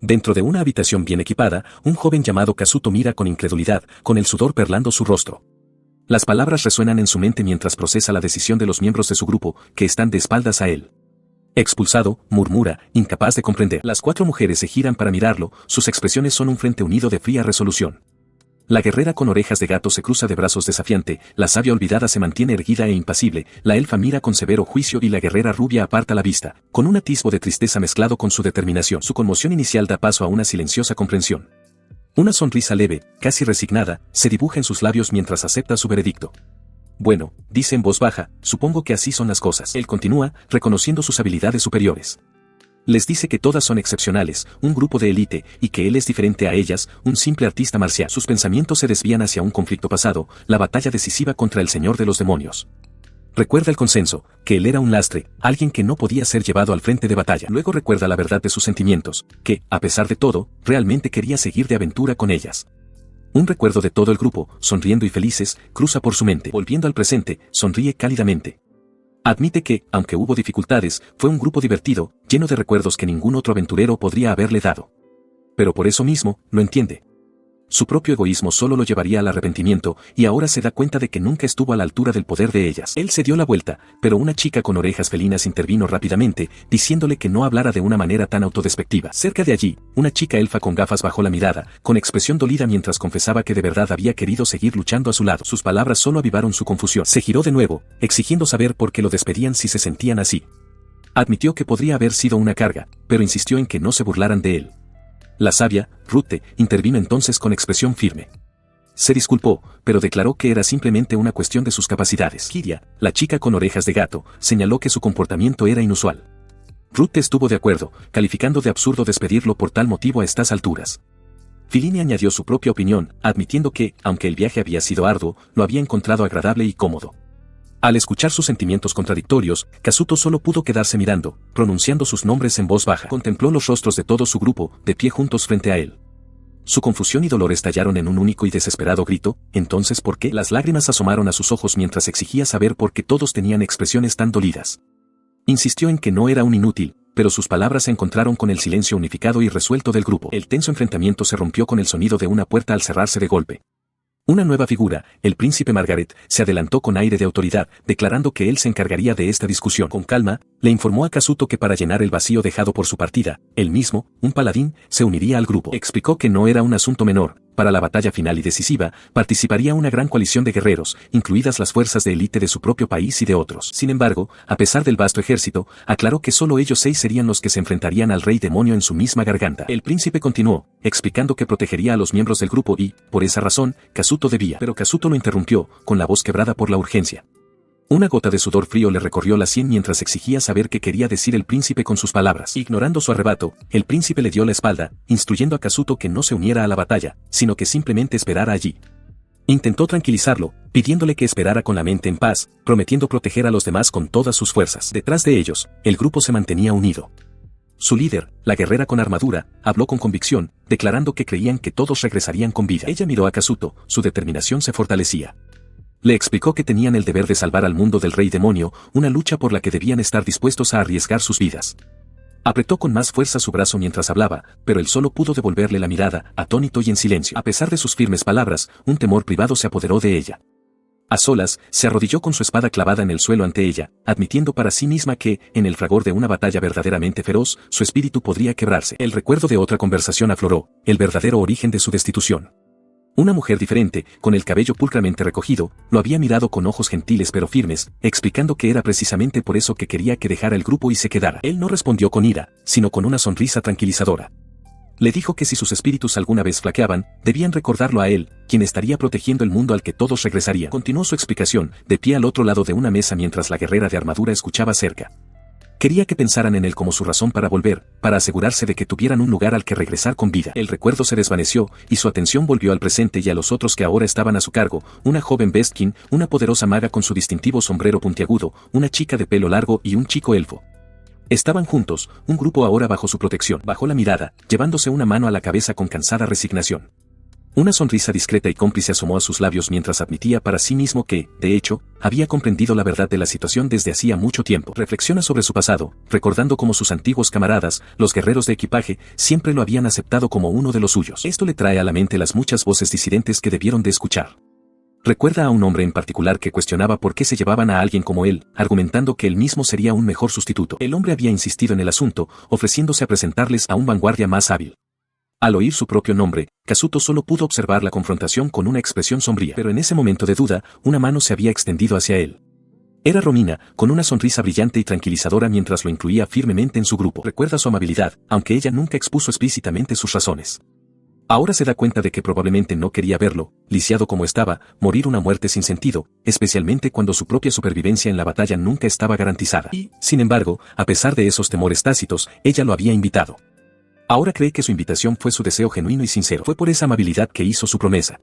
Dentro de una habitación bien equipada, un joven llamado Kazuto mira con incredulidad, con el sudor perlando su rostro. Las palabras resuenan en su mente mientras procesa la decisión de los miembros de su grupo, que están de espaldas a él. Expulsado, murmura, incapaz de comprender. Las 4 mujeres se giran para mirarlo, sus expresiones son un frente unido de fría resolución. La guerrera con orejas de gato se cruza de brazos desafiante, la sabia olvidada se mantiene erguida e impasible, la elfa mira con severo juicio y la guerrera rubia aparta la vista, con un atisbo de tristeza mezclado con su determinación. Su conmoción inicial da paso a una silenciosa comprensión. Una sonrisa leve, casi resignada, se dibuja en sus labios mientras acepta su veredicto. Bueno, dice en voz baja, supongo que así son las cosas. Él continúa, reconociendo sus habilidades superiores. Les dice que todas son excepcionales, un grupo de élite, y que él es diferente a ellas, un simple artista marcial. Sus pensamientos se desvían hacia un conflicto pasado, la batalla decisiva contra el Señor de los Demonios. Recuerda el consenso, que él era un lastre, alguien que no podía ser llevado al frente de batalla. Luego recuerda la verdad de sus sentimientos, que, a pesar de todo, realmente quería seguir de aventura con ellas. Un recuerdo de todo el grupo, sonriendo y felices, cruza por su mente. Volviendo al presente, sonríe cálidamente. Admite que, aunque hubo dificultades, fue un grupo divertido, lleno de recuerdos que ningún otro aventurero podría haberle dado. Pero por eso mismo, lo entiende. Su propio egoísmo solo lo llevaría al arrepentimiento, y ahora se da cuenta de que nunca estuvo a la altura del poder de ellas. Él se dio la vuelta, pero una chica con orejas felinas intervino rápidamente, diciéndole que no hablara de una manera tan autodespectiva. Cerca de allí, una chica elfa con gafas bajó la mirada, con expresión dolida mientras confesaba que de verdad había querido seguir luchando a su lado. Sus palabras solo avivaron su confusión. Se giró de nuevo, exigiendo saber por qué lo despedían si se sentían así. Admitió que podría haber sido una carga, pero insistió en que no se burlaran de él. La sabia, Rutte, intervino entonces con expresión firme. Se disculpó, pero declaró que era simplemente una cuestión de sus capacidades. Kiria, la chica con orejas de gato, señaló que su comportamiento era inusual. Rutte estuvo de acuerdo, calificando de absurdo despedirlo por tal motivo a estas alturas. Filini añadió su propia opinión, admitiendo que, aunque el viaje había sido arduo, lo había encontrado agradable y cómodo. Al escuchar sus sentimientos contradictorios, Kazuto solo pudo quedarse mirando, pronunciando sus nombres en voz baja. Contempló los rostros de todo su grupo, de pie juntos frente a él. Su confusión y dolor estallaron en un único y desesperado grito. ¿Entonces por qué? Las lágrimas asomaron a sus ojos mientras exigía saber por qué todos tenían expresiones tan dolidas. Insistió en que no era un inútil, pero sus palabras se encontraron con el silencio unificado y resuelto del grupo. El tenso enfrentamiento se rompió con el sonido de una puerta al cerrarse de golpe. Una nueva figura, el príncipe Margaret, se adelantó con aire de autoridad, declarando que él se encargaría de esta discusión. Con calma, le informó a Kazuto que para llenar el vacío dejado por su partida, él mismo, un paladín, se uniría al grupo. Explicó que no era un asunto menor. Para la batalla final y decisiva, participaría una gran coalición de guerreros, incluidas las fuerzas de élite de su propio país y de otros. Sin embargo, a pesar del vasto ejército, aclaró que solo ellos 6 serían los que se enfrentarían al rey demonio en su misma garganta. El príncipe continuó, explicando que protegería a los miembros del grupo y, por esa razón, Kazuto debía. Pero Kazuto lo interrumpió, con la voz quebrada por la urgencia. Una gota de sudor frío le recorrió la sien mientras exigía saber qué quería decir el príncipe con sus palabras. Ignorando su arrebato, el príncipe le dio la espalda, instruyendo a Kazuto que no se uniera a la batalla, sino que simplemente esperara allí. Intentó tranquilizarlo, pidiéndole que esperara con la mente en paz, prometiendo proteger a los demás con todas sus fuerzas. Detrás de ellos, el grupo se mantenía unido. Su líder, la guerrera con armadura, habló con convicción, declarando que creían que todos regresarían con vida. Ella miró a Kazuto, su determinación se fortalecía. Le explicó que tenían el deber de salvar al mundo del rey demonio, una lucha por la que debían estar dispuestos a arriesgar sus vidas. Apretó con más fuerza su brazo mientras hablaba, pero él solo pudo devolverle la mirada, atónito y en silencio. A pesar de sus firmes palabras, un temor privado se apoderó de ella. A solas, se arrodilló con su espada clavada en el suelo ante ella, admitiendo para sí misma que, en el fragor de una batalla verdaderamente feroz, su espíritu podría quebrarse. El recuerdo de otra conversación afloró, el verdadero origen de su destitución. Una mujer diferente, con el cabello pulcramente recogido, lo había mirado con ojos gentiles pero firmes, explicando que era precisamente por eso que quería que dejara el grupo y se quedara. Él no respondió con ira, sino con una sonrisa tranquilizadora. Le dijo que si sus espíritus alguna vez flaqueaban, debían recordarlo a él, quien estaría protegiendo el mundo al que todos regresarían. Continuó su explicación, de pie al otro lado de una mesa mientras la guerrera de armadura escuchaba cerca. Quería que pensaran en él como su razón para volver, para asegurarse de que tuvieran un lugar al que regresar con vida. El recuerdo se desvaneció, y su atención volvió al presente y a los otros que ahora estaban a su cargo, una joven Bestkin, una poderosa maga con su distintivo sombrero puntiagudo, una chica de pelo largo y un chico elfo. Estaban juntos, un grupo ahora bajo su protección. Bajó la mirada, llevándose una mano a la cabeza con cansada resignación. Una sonrisa discreta y cómplice asomó a sus labios mientras admitía para sí mismo que, de hecho, había comprendido la verdad de la situación desde hacía mucho tiempo. Reflexiona sobre su pasado, recordando cómo sus antiguos camaradas, los guerreros de equipaje, siempre lo habían aceptado como uno de los suyos. Esto le trae a la mente las muchas voces disidentes que debieron de escuchar. Recuerda a un hombre en particular que cuestionaba por qué se llevaban a alguien como él, argumentando que él mismo sería un mejor sustituto. El hombre había insistido en el asunto, ofreciéndose a presentarles a un vanguardia más hábil. Al oír su propio nombre, Kazuto solo pudo observar la confrontación con una expresión sombría. Pero en ese momento de duda, una mano se había extendido hacia él. Era Romina, con una sonrisa brillante y tranquilizadora mientras lo incluía firmemente en su grupo. Recuerda su amabilidad, aunque ella nunca expuso explícitamente sus razones. Ahora se da cuenta de que probablemente no quería verlo, lisiado como estaba, morir una muerte sin sentido, especialmente cuando su propia supervivencia en la batalla nunca estaba garantizada. Y, sin embargo, a pesar de esos temores tácitos, ella lo había invitado. Ahora cree que su invitación fue su deseo genuino y sincero. Fue por esa amabilidad que hizo su promesa.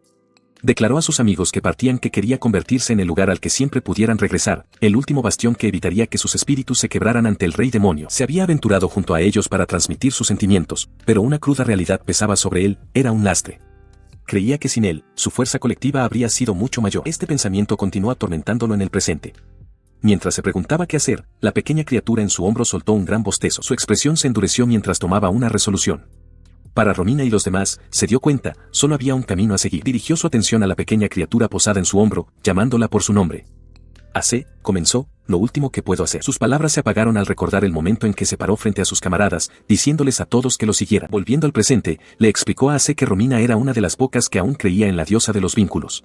Declaró a sus amigos que partían que quería convertirse en el lugar al que siempre pudieran regresar, el último bastión que evitaría que sus espíritus se quebraran ante el rey demonio. Se había aventurado junto a ellos para transmitir sus sentimientos, pero una cruda realidad pesaba sobre él, era un lastre. Creía que sin él, su fuerza colectiva habría sido mucho mayor. Este pensamiento continuó atormentándolo en el presente. Mientras se preguntaba qué hacer, la pequeña criatura en su hombro soltó un gran bostezo. Su expresión se endureció mientras tomaba una resolución. Para Romina y los demás, se dio cuenta, solo había un camino a seguir. Dirigió su atención a la pequeña criatura posada en su hombro, llamándola por su nombre. Ase, comenzó, lo último que puedo hacer. Sus palabras se apagaron al recordar el momento en que se paró frente a sus camaradas, diciéndoles a todos que lo siguieran. Volviendo al presente, le explicó a Ase que Romina era una de las pocas que aún creía en la diosa de los vínculos.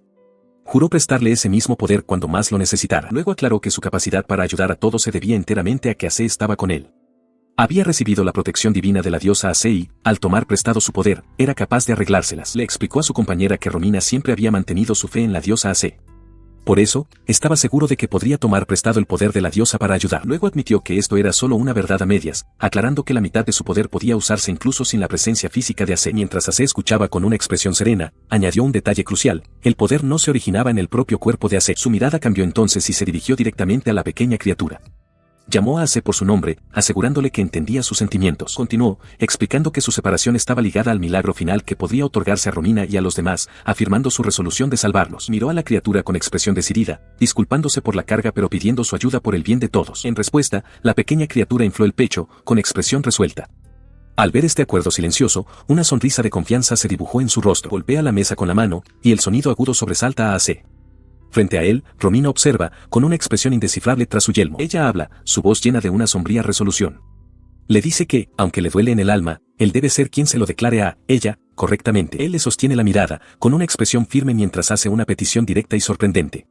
Juró prestarle ese mismo poder cuando más lo necesitara. Luego aclaró que su capacidad para ayudar a todos se debía enteramente a que Ase estaba con él. Había recibido la protección divina de la diosa Ase y, al tomar prestado su poder, era capaz de arreglárselas. Le explicó a su compañera que Romina siempre había mantenido su fe en la diosa Ase. Por eso, estaba seguro de que podría tomar prestado el poder de la diosa para ayudar. Luego admitió que esto era solo una verdad a medias, aclarando que la mitad de su poder podía usarse incluso sin la presencia física de Ase. Mientras Ase escuchaba con una expresión serena, añadió un detalle crucial: el poder no se originaba en el propio cuerpo de Ase. Su mirada cambió entonces y se dirigió directamente a la pequeña criatura. Llamó a Ase por su nombre, asegurándole que entendía sus sentimientos. Continuó, explicando que su separación estaba ligada al milagro final que podría otorgarse a Romina y a los demás, afirmando su resolución de salvarlos. Miró a la criatura con expresión decidida, disculpándose por la carga pero pidiendo su ayuda por el bien de todos. En respuesta, la pequeña criatura infló el pecho, con expresión resuelta. Al ver este acuerdo silencioso, una sonrisa de confianza se dibujó en su rostro. Golpea la mesa con la mano, y el sonido agudo sobresalta a Ase. Frente a él, Romina observa, con una expresión indescifrable tras su yelmo. Ella habla, su voz llena de una sombría resolución. Le dice que, aunque le duele en el alma, él debe ser quien se lo declare a ella, correctamente. Él le sostiene la mirada, con una expresión firme mientras hace una petición directa y sorprendente.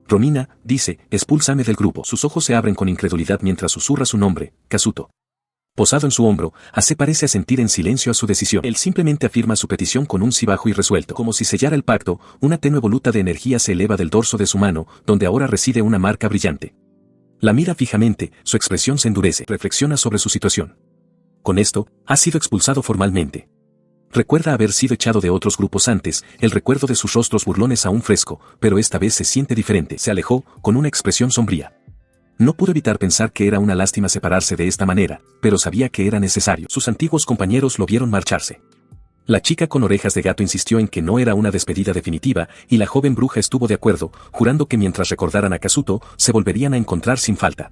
Romina, dice, expúlsame del grupo. Sus ojos se abren con incredulidad mientras susurra su nombre, Kazuto. Posado en su hombro, Ase parece asentir en silencio a su decisión. Él simplemente afirma su petición con un sí bajo y resuelto. Como si sellara el pacto, una tenue voluta de energía se eleva del dorso de su mano, donde ahora reside una marca brillante. La mira fijamente, su expresión se endurece. Reflexiona sobre su situación. Con esto, ha sido expulsado formalmente. Recuerda haber sido echado de otros grupos antes, el recuerdo de sus rostros burlones aún fresco, pero esta vez se siente diferente. Se alejó, con una expresión sombría. No pudo evitar pensar que era una lástima separarse de esta manera, pero sabía que era necesario. Sus antiguos compañeros lo vieron marcharse. La chica con orejas de gato insistió en que no era una despedida definitiva, y la joven bruja estuvo de acuerdo, jurando que mientras recordaran a Kazuto, se volverían a encontrar sin falta.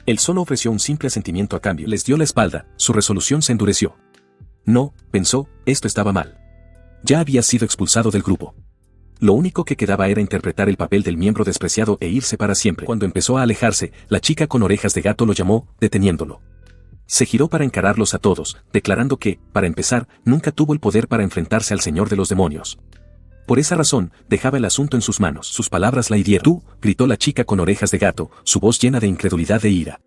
Él solo ofreció un simple asentimiento a cambio. Les dio la espalda, su resolución se endureció. No, pensó, esto estaba mal. Ya había sido expulsado del grupo. Lo único que quedaba era interpretar el papel del miembro despreciado e irse para siempre. Cuando empezó a alejarse, la chica con orejas de gato lo llamó, deteniéndolo. Se giró para encararlos a todos, declarando que, para empezar, nunca tuvo el poder para enfrentarse al señor de los demonios. Por esa razón, dejaba el asunto en sus manos. Sus palabras la hirieron. «Tú», gritó la chica con orejas de gato, su voz llena de incredulidad e ira.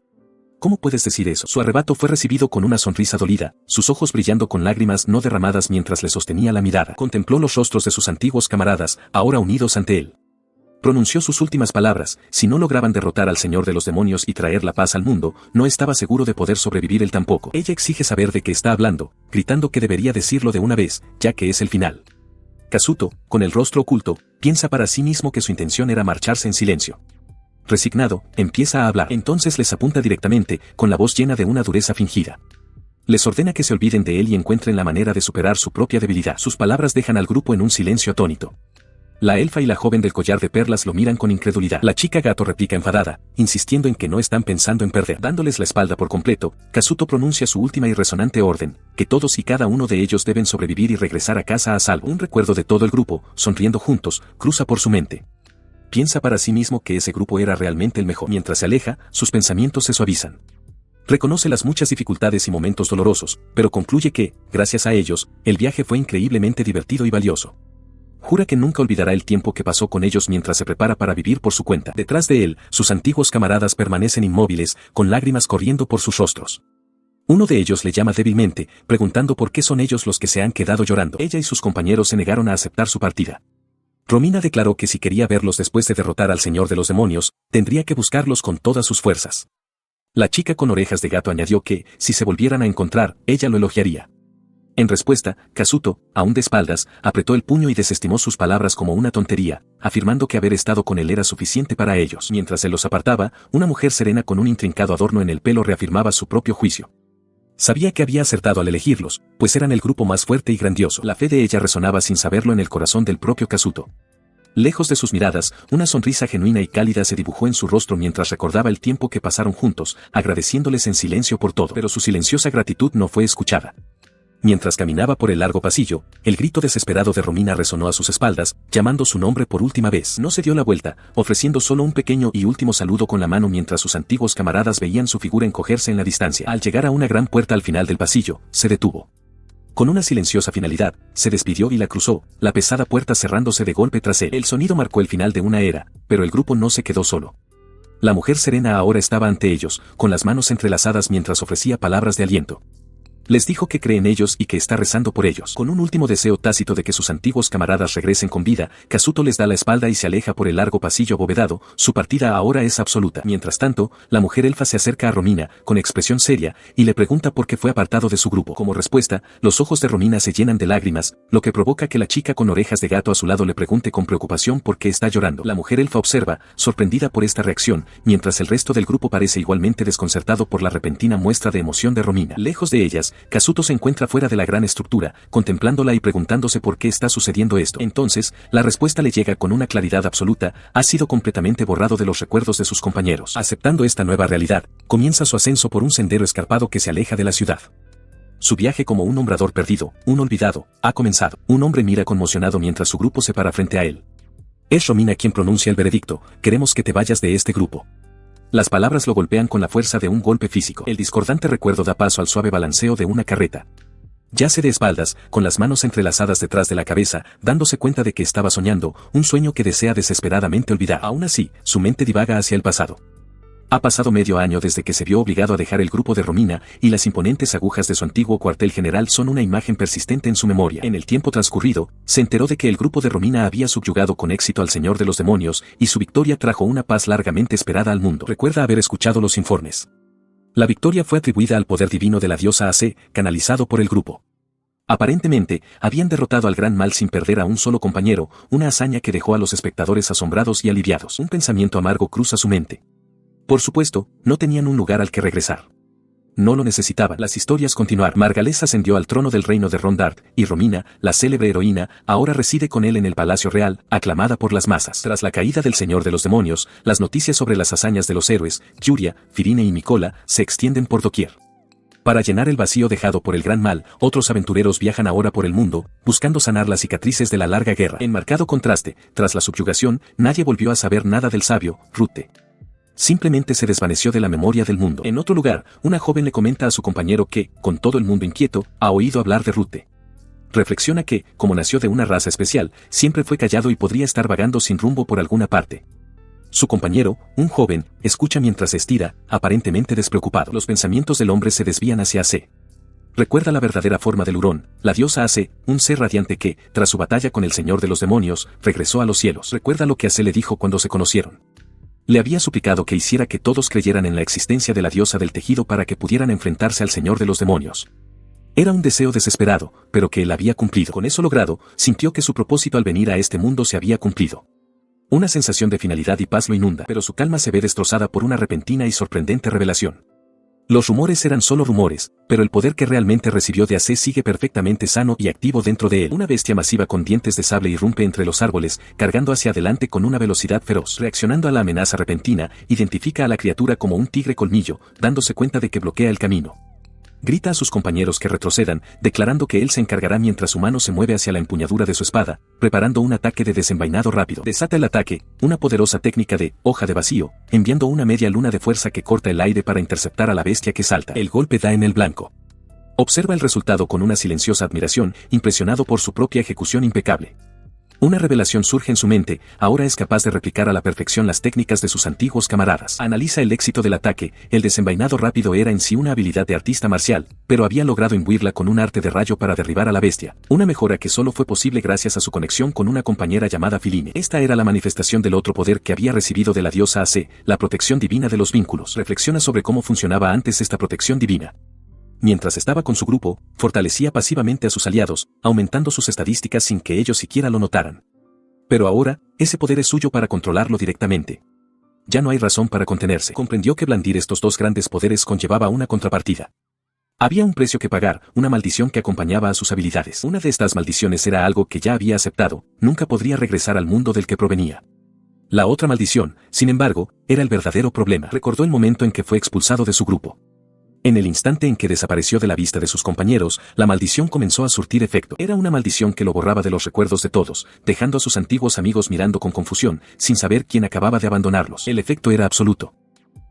«¿Cómo puedes decir eso?» Su arrebato fue recibido con una sonrisa dolida, sus ojos brillando con lágrimas no derramadas mientras le sostenía la mirada. Contempló los rostros de sus antiguos camaradas, ahora unidos ante él. Pronunció sus últimas palabras: si no lograban derrotar al señor de los demonios y traer la paz al mundo, no estaba seguro de poder sobrevivir él tampoco. Ella exige saber de qué está hablando, gritando que debería decirlo de una vez, ya que es el final. Kazuto, con el rostro oculto, piensa para sí mismo que su intención era marcharse en silencio. Resignado, empieza a hablar. Entonces les apunta directamente, con la voz llena de una dureza fingida. Les ordena que se olviden de él y encuentren la manera de superar su propia debilidad. Sus palabras dejan al grupo en un silencio atónito. La elfa y la joven del collar de perlas lo miran con incredulidad. La chica gato replica enfadada, insistiendo en que no están pensando en perder. Dándoles la espalda por completo, Kazuto pronuncia su última y resonante orden, que todos y cada uno de ellos deben sobrevivir y regresar a casa a salvo. Un recuerdo de todo el grupo, sonriendo juntos, cruza por su mente. Piensa para sí mismo que ese grupo era realmente el mejor. Mientras se aleja, sus pensamientos se suavizan. Reconoce las muchas dificultades y momentos dolorosos, pero concluye que, gracias a ellos, el viaje fue increíblemente divertido y valioso. Jura que nunca olvidará el tiempo que pasó con ellos mientras se prepara para vivir por su cuenta. Detrás de él, sus antiguos camaradas permanecen inmóviles, con lágrimas corriendo por sus rostros. Uno de ellos le llama débilmente, preguntando por qué son ellos los que se han quedado llorando. Ella y sus compañeros se negaron a aceptar su partida. Romina declaró que si quería verlos después de derrotar al Señor de los Demonios, tendría que buscarlos con todas sus fuerzas. La chica con orejas de gato añadió que, si se volvieran a encontrar, ella lo elogiaría. En respuesta, Kazuto, aún de espaldas, apretó el puño y desestimó sus palabras como una tontería, afirmando que haber estado con él era suficiente para ellos. Mientras se los apartaba, una mujer serena con un intrincado adorno en el pelo reafirmaba su propio juicio. Sabía que había acertado al elegirlos, pues eran el grupo más fuerte y grandioso. La fe de ella resonaba sin saberlo en el corazón del propio Kazuto. Lejos de sus miradas, una sonrisa genuina y cálida se dibujó en su rostro mientras recordaba el tiempo que pasaron juntos, agradeciéndoles en silencio por todo. Pero su silenciosa gratitud no fue escuchada. Mientras caminaba por el largo pasillo, el grito desesperado de Romina resonó a sus espaldas, llamando su nombre por última vez. No se dio la vuelta, ofreciendo solo un pequeño y último saludo con la mano mientras sus antiguos camaradas veían su figura encogerse en la distancia. Al llegar a una gran puerta al final del pasillo, se detuvo. Con una silenciosa finalidad, se despidió y la cruzó, la pesada puerta cerrándose de golpe tras él. El sonido marcó el final de una era, pero el grupo no se quedó solo. La mujer serena ahora estaba ante ellos, con las manos entrelazadas mientras ofrecía palabras de aliento. Les dijo que cree en ellos y que está rezando por ellos. Con un último deseo tácito de que sus antiguos camaradas regresen con vida, Kazuto les da la espalda y se aleja por el largo pasillo abovedado. Su partida ahora es absoluta. Mientras tanto, la mujer elfa se acerca a Romina, con expresión seria, y le pregunta por qué fue apartado de su grupo. Como respuesta, los ojos de Romina se llenan de lágrimas, lo que provoca que la chica con orejas de gato a su lado le pregunte con preocupación por qué está llorando. La mujer elfa observa, sorprendida por esta reacción, mientras el resto del grupo parece igualmente desconcertado por la repentina muestra de emoción de Romina. Lejos de ellas, Kazuto se encuentra fuera de la gran estructura, contemplándola y preguntándose por qué está sucediendo esto. Entonces, la respuesta le llega con una claridad absoluta: ha sido completamente borrado de los recuerdos de sus compañeros. Aceptando esta nueva realidad, comienza su ascenso por un sendero escarpado que se aleja de la ciudad. Su viaje como un nombrador perdido, un olvidado, ha comenzado. Un hombre mira conmocionado mientras su grupo se para frente a él. Es Romina quien pronuncia el veredicto: queremos que te vayas de este grupo. Las palabras lo golpean con la fuerza de un golpe físico. El discordante recuerdo da paso al suave balanceo de una carreta. Yace de espaldas, con las manos entrelazadas detrás de la cabeza, dándose cuenta de que estaba soñando, un sueño que desea desesperadamente olvidar. Aún así, su mente divaga hacia el pasado. Ha pasado medio año desde que se vio obligado a dejar el grupo de Romina, y las imponentes agujas de su antiguo cuartel general son una imagen persistente en su memoria. En el tiempo transcurrido, se enteró de que el grupo de Romina había subyugado con éxito al Señor de los Demonios, y su victoria trajo una paz largamente esperada al mundo. Recuerda haber escuchado los informes. La victoria fue atribuida al poder divino de la diosa Ace, canalizado por el grupo. Aparentemente, habían derrotado al gran mal sin perder a un solo compañero, una hazaña que dejó a los espectadores asombrados y aliviados. Un pensamiento amargo cruza su mente. Por supuesto, no tenían un lugar al que regresar. No lo necesitaban. Las historias continuaron. Margalés ascendió al trono del reino de Rondart, y Romina, la célebre heroína, ahora reside con él en el Palacio Real, aclamada por las masas. Tras la caída del Señor de los Demonios, las noticias sobre las hazañas de los héroes, Yuria, Firine y Mikola, se extienden por doquier. Para llenar el vacío dejado por el gran mal, otros aventureros viajan ahora por el mundo, buscando sanar las cicatrices de la larga guerra. En marcado contraste, tras la subyugación, nadie volvió a saber nada del sabio, Rutte. Simplemente se desvaneció de la memoria del mundo. En otro lugar, una joven le comenta a su compañero que, con todo el mundo inquieto, ha oído hablar de Rutte. Reflexiona que, como nació de una raza especial, siempre fue callado y podría estar vagando sin rumbo por alguna parte. Su compañero, un joven, escucha mientras se estira, aparentemente despreocupado. Los pensamientos del hombre se desvían hacia Ace. Recuerda la verdadera forma del Hurón, la diosa Ace, un ser radiante que, tras su batalla con el Señor de los Demonios, regresó a los cielos. Recuerda lo que Ace le dijo cuando se conocieron. Le había suplicado que hiciera que todos creyeran en la existencia de la diosa del tejido para que pudieran enfrentarse al Señor de los Demonios. Era un deseo desesperado, pero que él había cumplido. Con eso logrado, sintió que su propósito al venir a este mundo se había cumplido. Una sensación de finalidad y paz lo inunda, pero su calma se ve destrozada por una repentina y sorprendente revelación. Los rumores eran solo rumores, pero el poder que realmente recibió de AC sigue perfectamente sano y activo dentro de él. Una bestia masiva con dientes de sable irrumpe entre los árboles, cargando hacia adelante con una velocidad feroz. Reaccionando a la amenaza repentina, identifica a la criatura como un tigre colmillo, dándose cuenta de que bloquea el camino. Grita a sus compañeros que retrocedan, declarando que él se encargará mientras su mano se mueve hacia la empuñadura de su espada, preparando un ataque de desenvainado rápido. Desata el ataque, una poderosa técnica de hoja de vacío, enviando una media luna de fuerza que corta el aire para interceptar a la bestia que salta. El golpe da en el blanco. Observa el resultado con una silenciosa admiración, impresionado por su propia ejecución impecable. Una revelación surge en su mente, ahora es capaz de replicar a la perfección las técnicas de sus antiguos camaradas. Analiza el éxito del ataque, el desenvainado rápido era en sí una habilidad de artista marcial, pero había logrado imbuirla con un arte de rayo para derribar a la bestia, una mejora que solo fue posible gracias a su conexión con una compañera llamada Filine. Esta era la manifestación del otro poder que había recibido de la diosa AC, la protección divina de los vínculos. Reflexiona sobre cómo funcionaba antes esta protección divina. Mientras estaba con su grupo, fortalecía pasivamente a sus aliados, aumentando sus estadísticas sin que ellos siquiera lo notaran. Pero ahora, ese poder es suyo para controlarlo directamente. Ya no hay razón para contenerse. Comprendió que blandir estos dos grandes poderes conllevaba una contrapartida. Había un precio que pagar, una maldición que acompañaba a sus habilidades. Una de estas maldiciones era algo que ya había aceptado, nunca podría regresar al mundo del que provenía. La otra maldición, sin embargo, era el verdadero problema. Recordó el momento en que fue expulsado de su grupo. En el instante en que desapareció de la vista de sus compañeros, la maldición comenzó a surtir efecto. Era una maldición que lo borraba de los recuerdos de todos, dejando a sus antiguos amigos mirando con confusión, sin saber quién acababa de abandonarlos. El efecto era absoluto.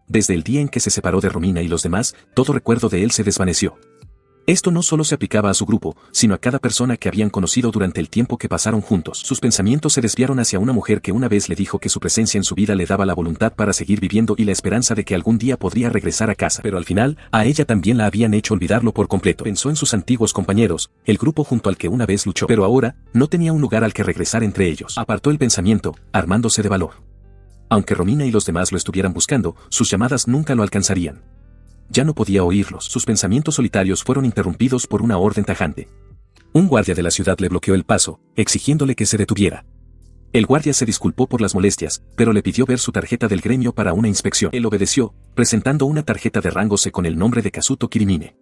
Desde el día en que se separó de Romina y los demás, todo recuerdo de él se desvaneció. Esto no solo se aplicaba a su grupo, sino a cada persona que habían conocido durante el tiempo que pasaron juntos. Sus pensamientos se desviaron hacia una mujer que una vez le dijo que su presencia en su vida le daba la voluntad para seguir viviendo y la esperanza de que algún día podría regresar a casa. Pero al final, a ella también la habían hecho olvidarlo por completo. Pensó en sus antiguos compañeros, el grupo junto al que una vez luchó. Pero ahora, no tenía un lugar al que regresar entre ellos. Apartó el pensamiento, armándose de valor. Aunque Romina y los demás lo estuvieran buscando, sus llamadas nunca lo alcanzarían. Ya no podía oírlos. Sus pensamientos solitarios fueron interrumpidos por una orden tajante. Un guardia de la ciudad le bloqueó el paso, exigiéndole que se detuviera. El guardia se disculpó por las molestias, pero le pidió ver su tarjeta del gremio para una inspección. Él obedeció, presentando una tarjeta de rango C con el nombre de Kazuto Kirimine.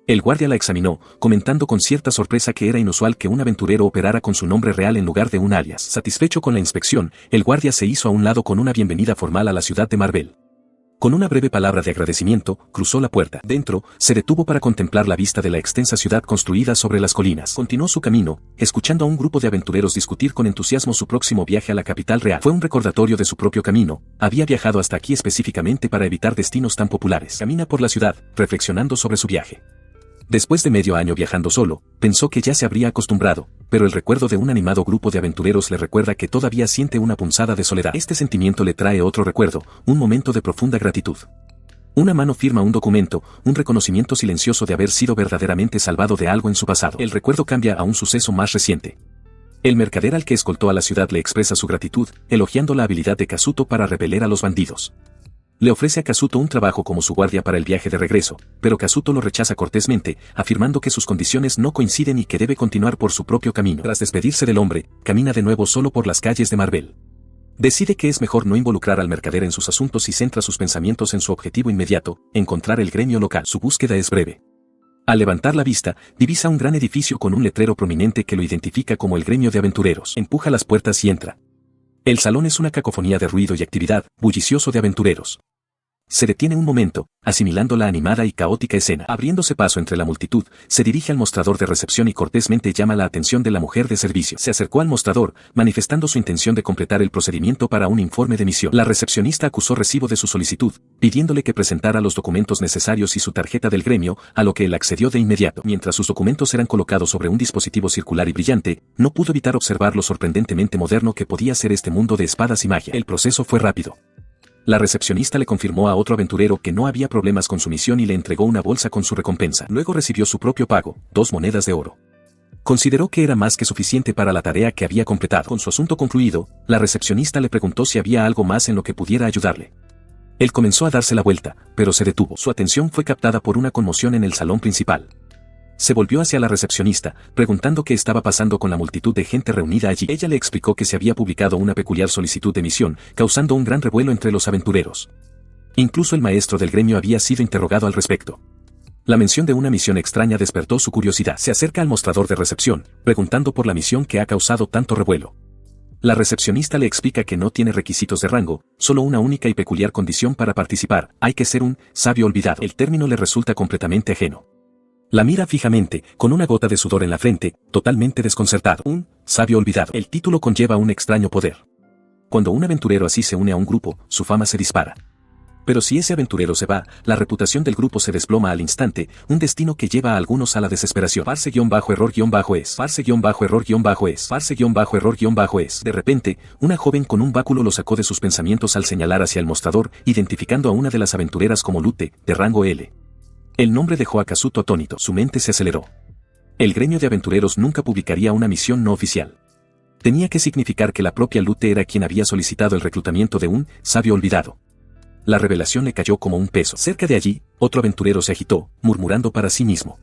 El guardia la examinó, comentando con cierta sorpresa que era inusual que un aventurero operara con su nombre real en lugar de un alias. Satisfecho con la inspección, el guardia se hizo a un lado con una bienvenida formal a la ciudad de Marvel. Con una breve palabra de agradecimiento, cruzó la puerta. Dentro, se detuvo para contemplar la vista de la extensa ciudad construida sobre las colinas. Continuó su camino, escuchando a un grupo de aventureros discutir con entusiasmo su próximo viaje a la capital real. Fue un recordatorio de su propio camino, había viajado hasta aquí específicamente para evitar destinos tan populares. Camina por la ciudad, reflexionando sobre su viaje. Después de medio año viajando solo, pensó que ya se habría acostumbrado, pero el recuerdo de un animado grupo de aventureros le recuerda que todavía siente una punzada de soledad. Este sentimiento le trae otro recuerdo, un momento de profunda gratitud. Una mano firma un documento, un reconocimiento silencioso de haber sido verdaderamente salvado de algo en su pasado. El recuerdo cambia a un suceso más reciente. El mercader al que escoltó a la ciudad le expresa su gratitud, elogiando la habilidad de Kazuto para repeler a los bandidos. Le ofrece a Kazuto un trabajo como su guardia para el viaje de regreso, pero Kazuto lo rechaza cortésmente, afirmando que sus condiciones no coinciden y que debe continuar por su propio camino. Tras despedirse del hombre, camina de nuevo solo por las calles de Marvel. Decide que es mejor no involucrar al mercader en sus asuntos y centra sus pensamientos en su objetivo inmediato, encontrar el gremio local. Su búsqueda es breve. Al levantar la vista, divisa un gran edificio con un letrero prominente que lo identifica como el gremio de aventureros. Empuja las puertas y entra. El salón es una cacofonía de ruido y actividad, bullicioso de aventureros. Se detiene un momento, asimilando la animada y caótica escena. Abriéndose paso entre la multitud, se dirige al mostrador de recepción y cortésmente llama la atención de la mujer de servicio. Se acercó al mostrador, manifestando su intención de completar el procedimiento para un informe de misión. La recepcionista acusó recibo de su solicitud, pidiéndole que presentara los documentos necesarios y su tarjeta del gremio, a lo que él accedió de inmediato. Mientras sus documentos eran colocados sobre un dispositivo circular y brillante, no pudo evitar observar lo sorprendentemente moderno que podía ser este mundo de espadas y magia. El proceso fue rápido. La recepcionista le confirmó a otro aventurero que no había problemas con su misión y le entregó una bolsa con su recompensa. Luego recibió su propio pago, 2 monedas de oro. Consideró que era más que suficiente para la tarea que había completado. Con su asunto concluido, la recepcionista le preguntó si había algo más en lo que pudiera ayudarle. Él comenzó a darse la vuelta, pero se detuvo. Su atención fue captada por una conmoción en el salón principal. Se volvió hacia la recepcionista, preguntando qué estaba pasando con la multitud de gente reunida allí. Ella le explicó que se había publicado una peculiar solicitud de misión, causando un gran revuelo entre los aventureros. Incluso el maestro del gremio había sido interrogado al respecto. La mención de una misión extraña despertó su curiosidad. Se acerca al mostrador de recepción, preguntando por la misión que ha causado tanto revuelo. La recepcionista le explica que no tiene requisitos de rango, solo una única y peculiar condición para participar: hay que ser un sabio olvidado. El término le resulta completamente ajeno. La mira fijamente, con una gota de sudor en la frente, totalmente desconcertado. Un sabio olvidado. El título conlleva un extraño poder. Cuando un aventurero así se une a un grupo, su fama se dispara. Pero si ese aventurero se va, la reputación del grupo se desploma al instante, un destino que lleva a algunos a la desesperación. Farse-error-es. Farse-error-es. Farse-error-es. De repente, una joven con un báculo lo sacó de sus pensamientos al señalar hacia el mostrador, identificando a una de las aventureras como Lute, de rango L. El nombre dejó a Kazuto atónito. Su mente se aceleró. El gremio de aventureros nunca publicaría una misión no oficial. Tenía que significar que la propia Lute era quien había solicitado el reclutamiento de un sabio olvidado. La revelación le cayó como un peso. Cerca de allí, otro aventurero se agitó, murmurando para sí mismo.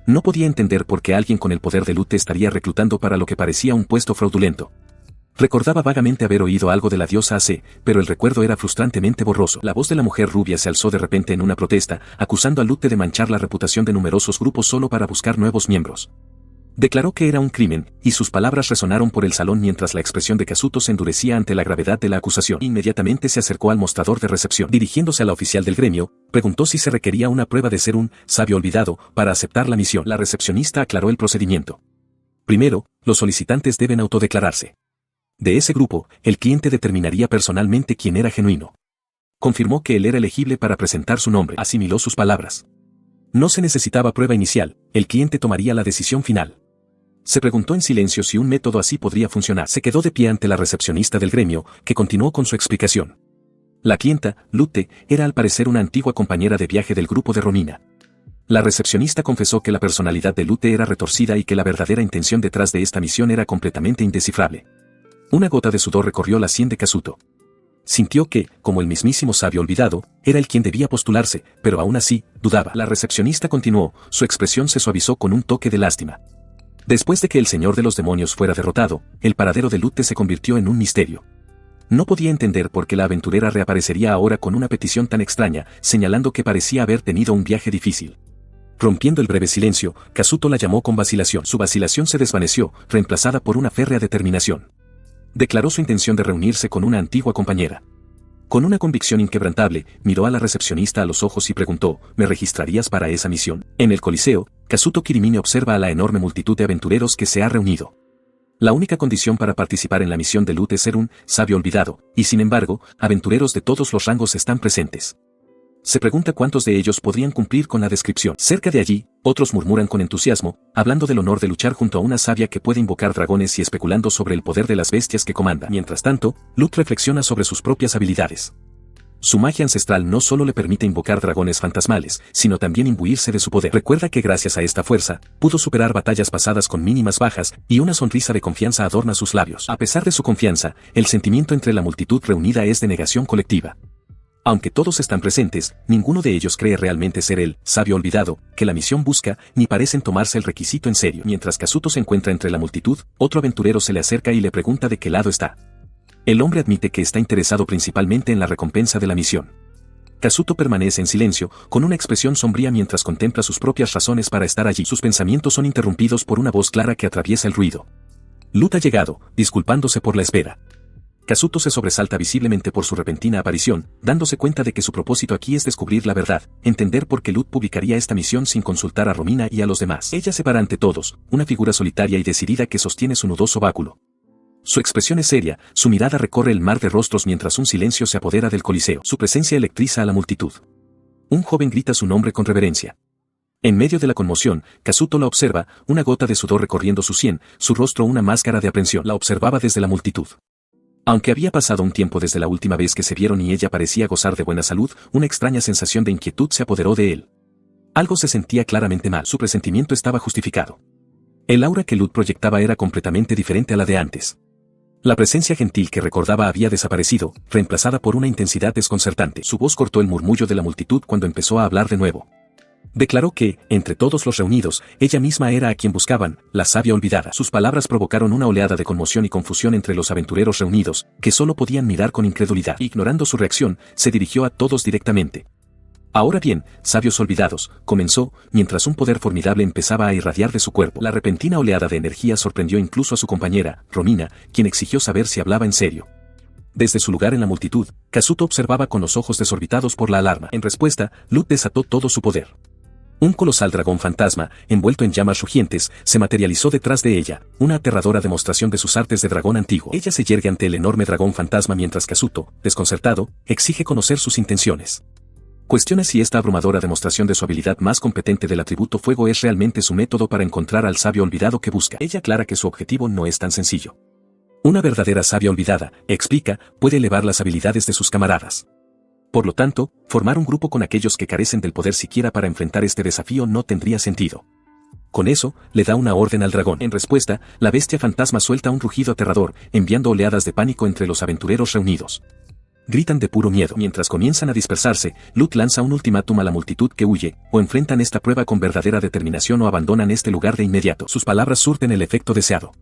No podía entender por qué alguien con el poder de Lute estaría reclutando para lo que parecía un puesto fraudulento. Recordaba vagamente haber oído algo de la diosa AC, pero el recuerdo era frustrantemente borroso. La voz de la mujer rubia se alzó de repente en una protesta, acusando a Lute de manchar la reputación de numerosos grupos solo para buscar nuevos miembros. Declaró que era un crimen, y sus palabras resonaron por el salón mientras la expresión de Kazuto se endurecía ante la gravedad de la acusación. Inmediatamente se acercó al mostrador de recepción. Dirigiéndose a la oficial del gremio, preguntó si se requería una prueba de ser un sabio olvidado para aceptar la misión. La recepcionista aclaró el procedimiento. Primero, los solicitantes deben autodeclararse. De ese grupo, el cliente determinaría personalmente quién era genuino. Confirmó que él era elegible para presentar su nombre. Asimiló sus palabras. No se necesitaba prueba inicial, el cliente tomaría la decisión final. Se preguntó en silencio si un método así podría funcionar. Se quedó de pie ante la recepcionista del gremio, que continuó con su explicación. La clienta, Lute, era al parecer una antigua compañera de viaje del grupo de Romina. La recepcionista confesó que la personalidad de Lute era retorcida y que la verdadera intención detrás de esta misión era completamente indescifrable. Una gota de sudor recorrió la sien de Kazuto. Sintió que, como el mismísimo sabio olvidado, era el quien debía postularse, pero aún así, dudaba. La recepcionista continuó, su expresión se suavizó con un toque de lástima. Después de que el señor de los demonios fuera derrotado, el paradero de Lute se convirtió en un misterio. No podía entender por qué la aventurera reaparecería ahora con una petición tan extraña, señalando que parecía haber tenido un viaje difícil. Rompiendo el breve silencio, Kazuto la llamó con vacilación. Su vacilación se desvaneció, reemplazada por una férrea determinación. Declaró su intención de reunirse con una antigua compañera. Con una convicción inquebrantable, miró a la recepcionista a los ojos y preguntó: ¿me registrarías para esa misión? En el Coliseo, Kazuto Kirimine observa a la enorme multitud de aventureros que se ha reunido. La única condición para participar en la misión de Lute es ser un sabio olvidado, y sin embargo, aventureros de todos los rangos están presentes. Se pregunta cuántos de ellos podrían cumplir con la descripción. Cerca de allí, otros murmuran con entusiasmo, hablando del honor de luchar junto a una sabia que puede invocar dragones y especulando sobre el poder de las bestias que comanda. Mientras tanto, Lute reflexiona sobre sus propias habilidades. Su magia ancestral no solo le permite invocar dragones fantasmales, sino también imbuirse de su poder. Recuerda que gracias a esta fuerza, pudo superar batallas pasadas con mínimas bajas, y una sonrisa de confianza adorna sus labios. A pesar de su confianza, el sentimiento entre la multitud reunida es de negación colectiva. Aunque todos están presentes, ninguno de ellos cree realmente ser el sabio olvidado que la misión busca, ni parecen tomarse el requisito en serio. Mientras Kazuto se encuentra entre la multitud, otro aventurero se le acerca y le pregunta de qué lado está. El hombre admite que está interesado principalmente en la recompensa de la misión. Kazuto permanece en silencio, con una expresión sombría mientras contempla sus propias razones para estar allí. Sus pensamientos son interrumpidos por una voz clara que atraviesa el ruido. Lute ha llegado, disculpándose por la espera. Kazuto se sobresalta visiblemente por su repentina aparición, dándose cuenta de que su propósito aquí es descubrir la verdad, entender por qué Lute publicaría esta misión sin consultar a Romina y a los demás. Ella se para ante todos, una figura solitaria y decidida que sostiene su nudoso báculo. Su expresión es seria, su mirada recorre el mar de rostros mientras un silencio se apodera del Coliseo. Su presencia electriza a la multitud. Un joven grita su nombre con reverencia. En medio de la conmoción, Kazuto la observa, una gota de sudor recorriendo su sien, su rostro una máscara de aprensión. La observaba desde la multitud. Aunque había pasado un tiempo desde la última vez que se vieron y ella parecía gozar de buena salud, una extraña sensación de inquietud se apoderó de él. Algo se sentía claramente mal. Su presentimiento estaba justificado. El aura que Lute proyectaba era completamente diferente a la de antes. La presencia gentil que recordaba había desaparecido, reemplazada por una intensidad desconcertante. Su voz cortó el murmullo de la multitud cuando empezó a hablar de nuevo. Declaró que, entre todos los reunidos, ella misma era a quien buscaban, la sabia olvidada. Sus palabras provocaron una oleada de conmoción y confusión entre los aventureros reunidos, que solo podían mirar con incredulidad. Ignorando su reacción, se dirigió a todos directamente. Ahora bien, sabios olvidados, comenzó, mientras un poder formidable empezaba a irradiar de su cuerpo. La repentina oleada de energía sorprendió incluso a su compañera, Romina, quien exigió saber si hablaba en serio. Desde su lugar en la multitud, Kazuto observaba con los ojos desorbitados por la alarma. En respuesta, Lut desató todo su poder. Un colosal dragón fantasma, envuelto en llamas rugientes, se materializó detrás de ella, una aterradora demostración de sus artes de dragón antiguo. Ella se yergue ante el enorme dragón fantasma mientras Kazuto, desconcertado, exige conocer sus intenciones. Cuestiona si esta abrumadora demostración de su habilidad más competente del atributo fuego es realmente su método para encontrar al sabio olvidado que busca. Ella aclara que su objetivo no es tan sencillo. Una verdadera sabia olvidada, explica, puede elevar las habilidades de sus camaradas. Por lo tanto, formar un grupo con aquellos que carecen del poder siquiera para enfrentar este desafío no tendría sentido. Con eso, le da una orden al dragón. En respuesta, la bestia fantasma suelta un rugido aterrador, enviando oleadas de pánico entre los aventureros reunidos. Gritan de puro miedo. Mientras comienzan a dispersarse, Lut lanza un ultimátum a la multitud que huye, o enfrentan esta prueba con verdadera determinación o abandonan este lugar de inmediato. Sus palabras surten el efecto deseado.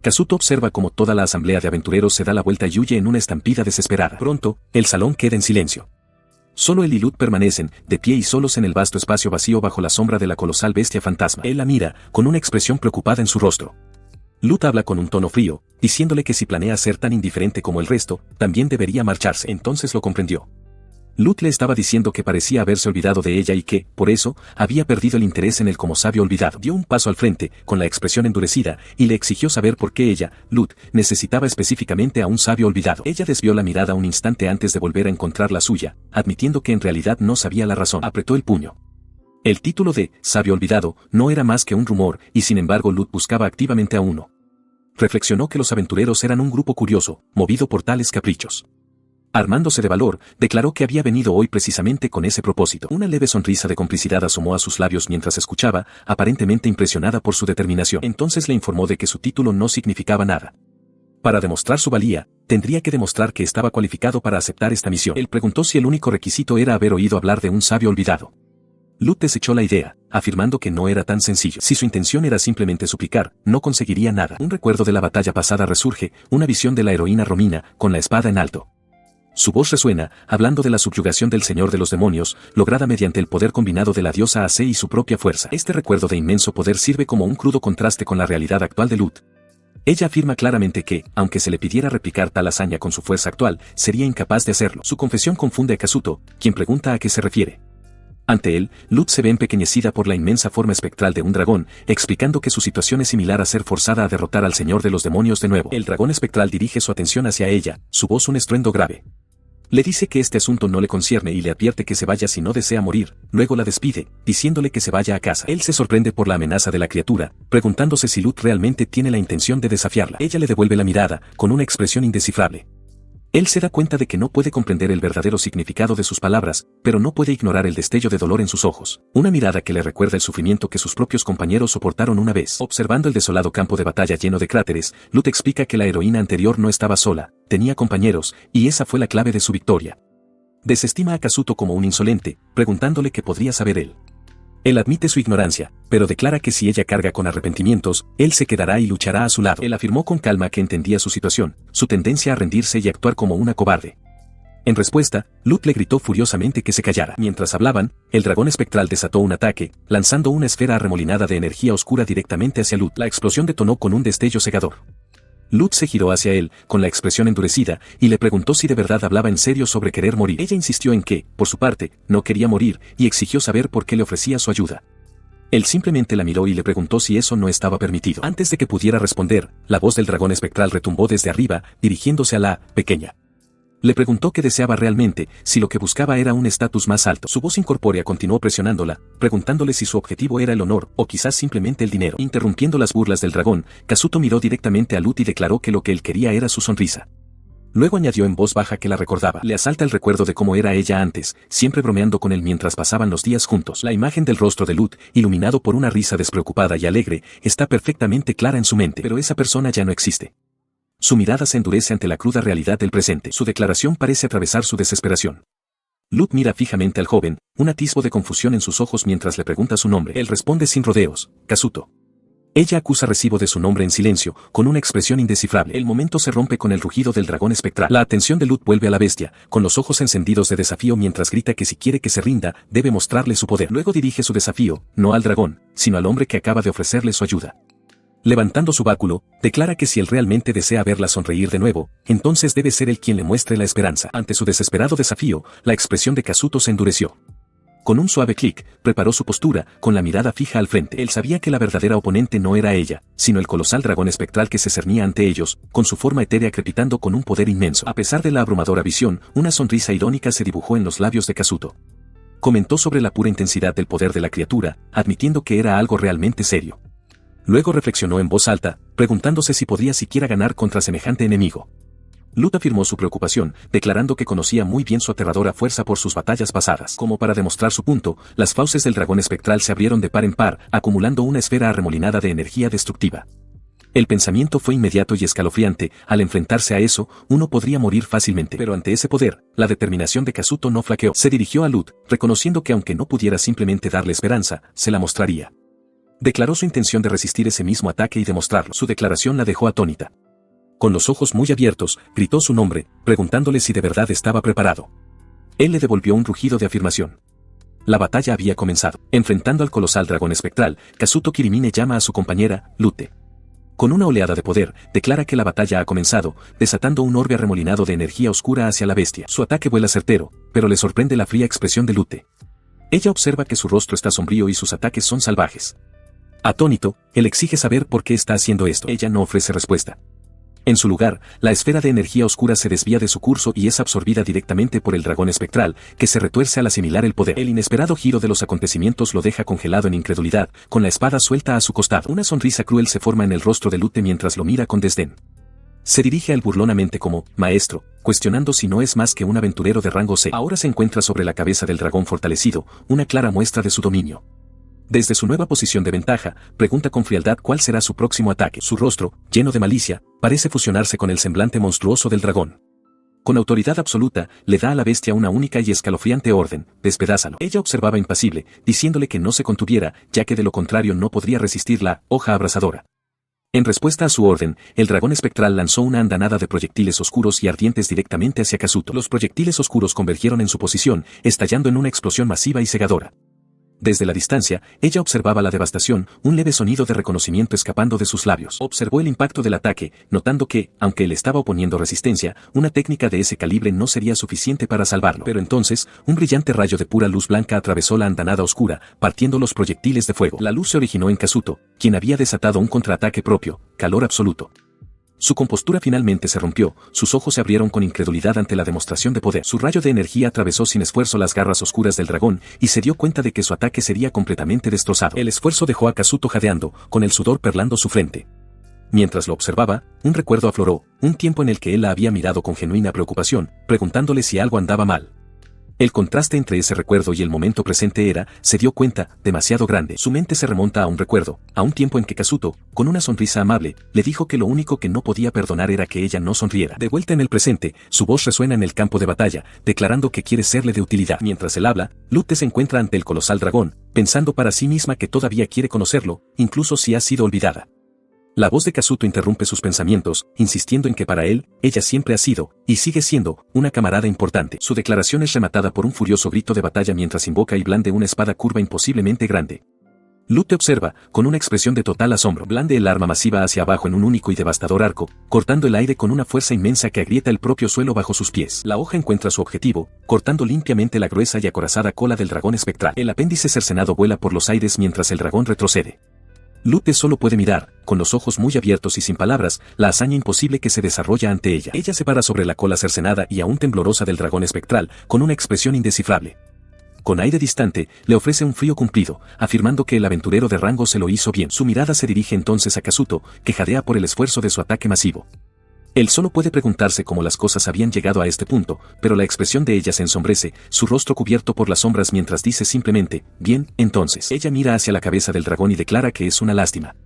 Kazuto observa cómo toda la asamblea de aventureros se da la vuelta y huye en una estampida desesperada. Pronto, el salón queda en silencio. Solo él y Lut permanecen, de pie y solos en el vasto espacio vacío bajo la sombra de la colosal bestia fantasma. Él la mira, con una expresión preocupada en su rostro. Lut habla con un tono frío, diciéndole que si planea ser tan indiferente como el resto, también debería marcharse. Entonces lo comprendió. Lut le estaba diciendo que parecía haberse olvidado de ella y que, por eso, había perdido el interés en él como sabio olvidado. Dio un paso al frente, con la expresión endurecida, y le exigió saber por qué ella, Lut, necesitaba específicamente a un sabio olvidado. Ella desvió la mirada un instante antes de volver a encontrar la suya, admitiendo que en realidad no sabía la razón. Apretó el puño. El título de sabio olvidado no era más que un rumor, y sin embargo Lut buscaba activamente a uno. Reflexionó que los aventureros eran un grupo curioso, movido por tales caprichos. Armándose de valor, declaró que había venido hoy precisamente con ese propósito. Una leve sonrisa de complicidad asomó a sus labios mientras escuchaba, aparentemente impresionada por su determinación. Entonces le informó de que su título no significaba nada. Para demostrar su valía, tendría que demostrar que estaba cualificado para aceptar esta misión. Él preguntó si el único requisito era haber oído hablar de un sabio olvidado. Lut desechó la idea, afirmando que no era tan sencillo. Si su intención era simplemente suplicar, no conseguiría nada. Un recuerdo de la batalla pasada resurge, una visión de la heroína Romina, con la espada en alto. Su voz resuena, hablando de la subyugación del señor de los demonios, lograda mediante el poder combinado de la diosa Ace y su propia fuerza. Este recuerdo de inmenso poder sirve como un crudo contraste con la realidad actual de Lut. Ella afirma claramente que, aunque se le pidiera replicar tal hazaña con su fuerza actual, sería incapaz de hacerlo. Su confesión confunde a Kazuto, quien pregunta a qué se refiere. Ante él, Lut se ve empequeñecida por la inmensa forma espectral de un dragón, explicando que su situación es similar a ser forzada a derrotar al señor de los demonios de nuevo. El dragón espectral dirige su atención hacia ella, su voz un estruendo grave. Le dice que este asunto no le concierne y le advierte que se vaya si no desea morir, luego la despide, diciéndole que se vaya a casa. Él se sorprende por la amenaza de la criatura, preguntándose si Lut realmente tiene la intención de desafiarla. Ella le devuelve la mirada, con una expresión indescifrable. Él se da cuenta de que no puede comprender el verdadero significado de sus palabras, pero no puede ignorar el destello de dolor en sus ojos. Una mirada que le recuerda el sufrimiento que sus propios compañeros soportaron una vez. Observando el desolado campo de batalla lleno de cráteres, Lut explica que la heroína anterior no estaba sola, tenía compañeros, y esa fue la clave de su victoria. Desestima a Kazuto como un insolente, preguntándole qué podría saber él. Él admite su ignorancia, pero declara que si ella carga con arrepentimientos, él se quedará y luchará a su lado. Él afirmó con calma que entendía su situación, su tendencia a rendirse y actuar como una cobarde. En respuesta, Lut le gritó furiosamente que se callara. Mientras hablaban, el dragón espectral desató un ataque, lanzando una esfera arremolinada de energía oscura directamente hacia Lut. La explosión detonó con un destello cegador. Lut se giró hacia él, con la expresión endurecida, y le preguntó si de verdad hablaba en serio sobre querer morir. Ella insistió en que, por su parte, no quería morir, y exigió saber por qué le ofrecía su ayuda. Él simplemente la miró y le preguntó si eso no estaba permitido. Antes de que pudiera responder, la voz del dragón espectral retumbó desde arriba, dirigiéndose a la pequeña. Le preguntó qué deseaba realmente, si lo que buscaba era un estatus más alto. Su voz incorpórea continuó presionándola, preguntándole si su objetivo era el honor, o quizás simplemente el dinero. Interrumpiendo las burlas del dragón, Kazuto miró directamente a Lut y declaró que lo que él quería era su sonrisa. Luego añadió en voz baja que la recordaba. Le asalta el recuerdo de cómo era ella antes, siempre bromeando con él mientras pasaban los días juntos. La imagen del rostro de Lut, iluminado por una risa despreocupada y alegre, está perfectamente clara en su mente, pero esa persona ya no existe. Su mirada se endurece ante la cruda realidad del presente. Su declaración parece atravesar su desesperación. Lut mira fijamente al joven, un atisbo de confusión en sus ojos mientras le pregunta su nombre. Él responde sin rodeos, Kazuto. Ella acusa recibo de su nombre en silencio, con una expresión indescifrable. El momento se rompe con el rugido del dragón espectral. La atención de Lut vuelve a la bestia, con los ojos encendidos de desafío mientras grita que si quiere que se rinda, debe mostrarle su poder. Luego dirige su desafío, no al dragón, sino al hombre que acaba de ofrecerle su ayuda. Levantando su báculo, declara que si él realmente desea verla sonreír de nuevo, entonces debe ser él quien le muestre la esperanza. Ante su desesperado desafío, la expresión de Kazuto se endureció. Con un suave clic, preparó su postura, con la mirada fija al frente. Él sabía que la verdadera oponente no era ella, sino el colosal dragón espectral que se cernía ante ellos, con su forma etérea crepitando con un poder inmenso. A pesar de la abrumadora visión, una sonrisa irónica se dibujó en los labios de Kazuto. Comentó sobre la pura intensidad del poder de la criatura, admitiendo que era algo realmente serio. Luego reflexionó en voz alta, preguntándose si podría siquiera ganar contra semejante enemigo. Lut afirmó su preocupación, declarando que conocía muy bien su aterradora fuerza por sus batallas pasadas. Como para demostrar su punto, las fauces del dragón espectral se abrieron de par en par, acumulando una esfera arremolinada de energía destructiva. El pensamiento fue inmediato y escalofriante, al enfrentarse a eso, uno podría morir fácilmente. Pero ante ese poder, la determinación de Kazuto no flaqueó. Se dirigió a Lut, reconociendo que aunque no pudiera simplemente darle esperanza, se la mostraría. Declaró su intención de resistir ese mismo ataque y demostrarlo. Su declaración la dejó atónita. Con los ojos muy abiertos, gritó su nombre, preguntándole si de verdad estaba preparado. Él le devolvió un rugido de afirmación. La batalla había comenzado. Enfrentando al colosal dragón espectral, Kazuto Kirimine llama a su compañera, Lute. Con una oleada de poder, declara que la batalla ha comenzado, desatando un orbe arremolinado de energía oscura hacia la bestia. Su ataque vuela certero, pero le sorprende la fría expresión de Lute. Ella observa que su rostro está sombrío y sus ataques son salvajes. Atónito, él exige saber por qué está haciendo esto. Ella no ofrece respuesta. En su lugar, la esfera de energía oscura se desvía de su curso y es absorbida directamente por el dragón espectral, que se retuerce al asimilar el poder. El inesperado giro de los acontecimientos lo deja congelado en incredulidad, con la espada suelta a su costado. Una sonrisa cruel se forma en el rostro de Lute mientras lo mira con desdén. Se dirige a él burlonamente como maestro, cuestionando si no es más que un aventurero de rango C. Ahora se encuentra sobre la cabeza del dragón fortalecido, una clara muestra de su dominio. Desde su nueva posición de ventaja, pregunta con frialdad cuál será su próximo ataque. Su rostro, lleno de malicia, parece fusionarse con el semblante monstruoso del dragón. Con autoridad absoluta, le da a la bestia una única y escalofriante orden: despedázalo. Ella observaba impasible, diciéndole que no se contuviera, ya que de lo contrario no podría resistir la hoja abrasadora. En respuesta a su orden, el dragón espectral lanzó una andanada de proyectiles oscuros y ardientes directamente hacia Kazuto. Los proyectiles oscuros convergieron en su posición, estallando en una explosión masiva y cegadora. Desde la distancia, ella observaba la devastación, un leve sonido de reconocimiento escapando de sus labios. Observó el impacto del ataque, notando que, aunque él estaba oponiendo resistencia, una técnica de ese calibre no sería suficiente para salvarlo. Pero entonces, un brillante rayo de pura luz blanca atravesó la andanada oscura, partiendo los proyectiles de fuego. La luz se originó en Kazuto, quien había desatado un contraataque propio, calor absoluto. Su compostura finalmente se rompió, sus ojos se abrieron con incredulidad ante la demostración de poder. Su rayo de energía atravesó sin esfuerzo las garras oscuras del dragón, y se dio cuenta de que su ataque sería completamente destrozado. El esfuerzo dejó a Kazuto jadeando, con el sudor perlando su frente. Mientras lo observaba, un recuerdo afloró, un tiempo en el que él la había mirado con genuina preocupación, preguntándole si algo andaba mal. El contraste entre ese recuerdo y el momento presente era, se dio cuenta, demasiado grande. Su mente se remonta a un recuerdo, a un tiempo en que Kazuto, con una sonrisa amable, le dijo que lo único que no podía perdonar era que ella no sonriera. De vuelta en el presente, su voz resuena en el campo de batalla, declarando que quiere serle de utilidad. Mientras él habla, Lute se encuentra ante el colosal dragón, pensando para sí misma que todavía quiere conocerlo, incluso si ha sido olvidada. La voz de Kazuto interrumpe sus pensamientos, insistiendo en que para él, ella siempre ha sido, y sigue siendo, una camarada importante. Su declaración es rematada por un furioso grito de batalla mientras invoca y blande una espada curva imposiblemente grande. Lute observa, con una expresión de total asombro. Blande el arma masiva hacia abajo en un único y devastador arco, cortando el aire con una fuerza inmensa que agrieta el propio suelo bajo sus pies. La hoja encuentra su objetivo, cortando limpiamente la gruesa y acorazada cola del dragón espectral. El apéndice cercenado vuela por los aires mientras el dragón retrocede. Lute solo puede mirar, con los ojos muy abiertos y sin palabras, la hazaña imposible que se desarrolla ante ella. Ella se para sobre la cola cercenada y aún temblorosa del dragón espectral, con una expresión indescifrable. Con aire distante, le ofrece un frío cumplido, afirmando que el aventurero de rango se lo hizo bien. Su mirada se dirige entonces a Kazuto, que jadea por el esfuerzo de su ataque masivo. Él solo puede preguntarse cómo las cosas habían llegado a este punto, pero la expresión de ella se ensombrece, su rostro cubierto por las sombras mientras dice simplemente, bien, entonces. Ella mira hacia la cabeza del dragón y declara que es una lástima.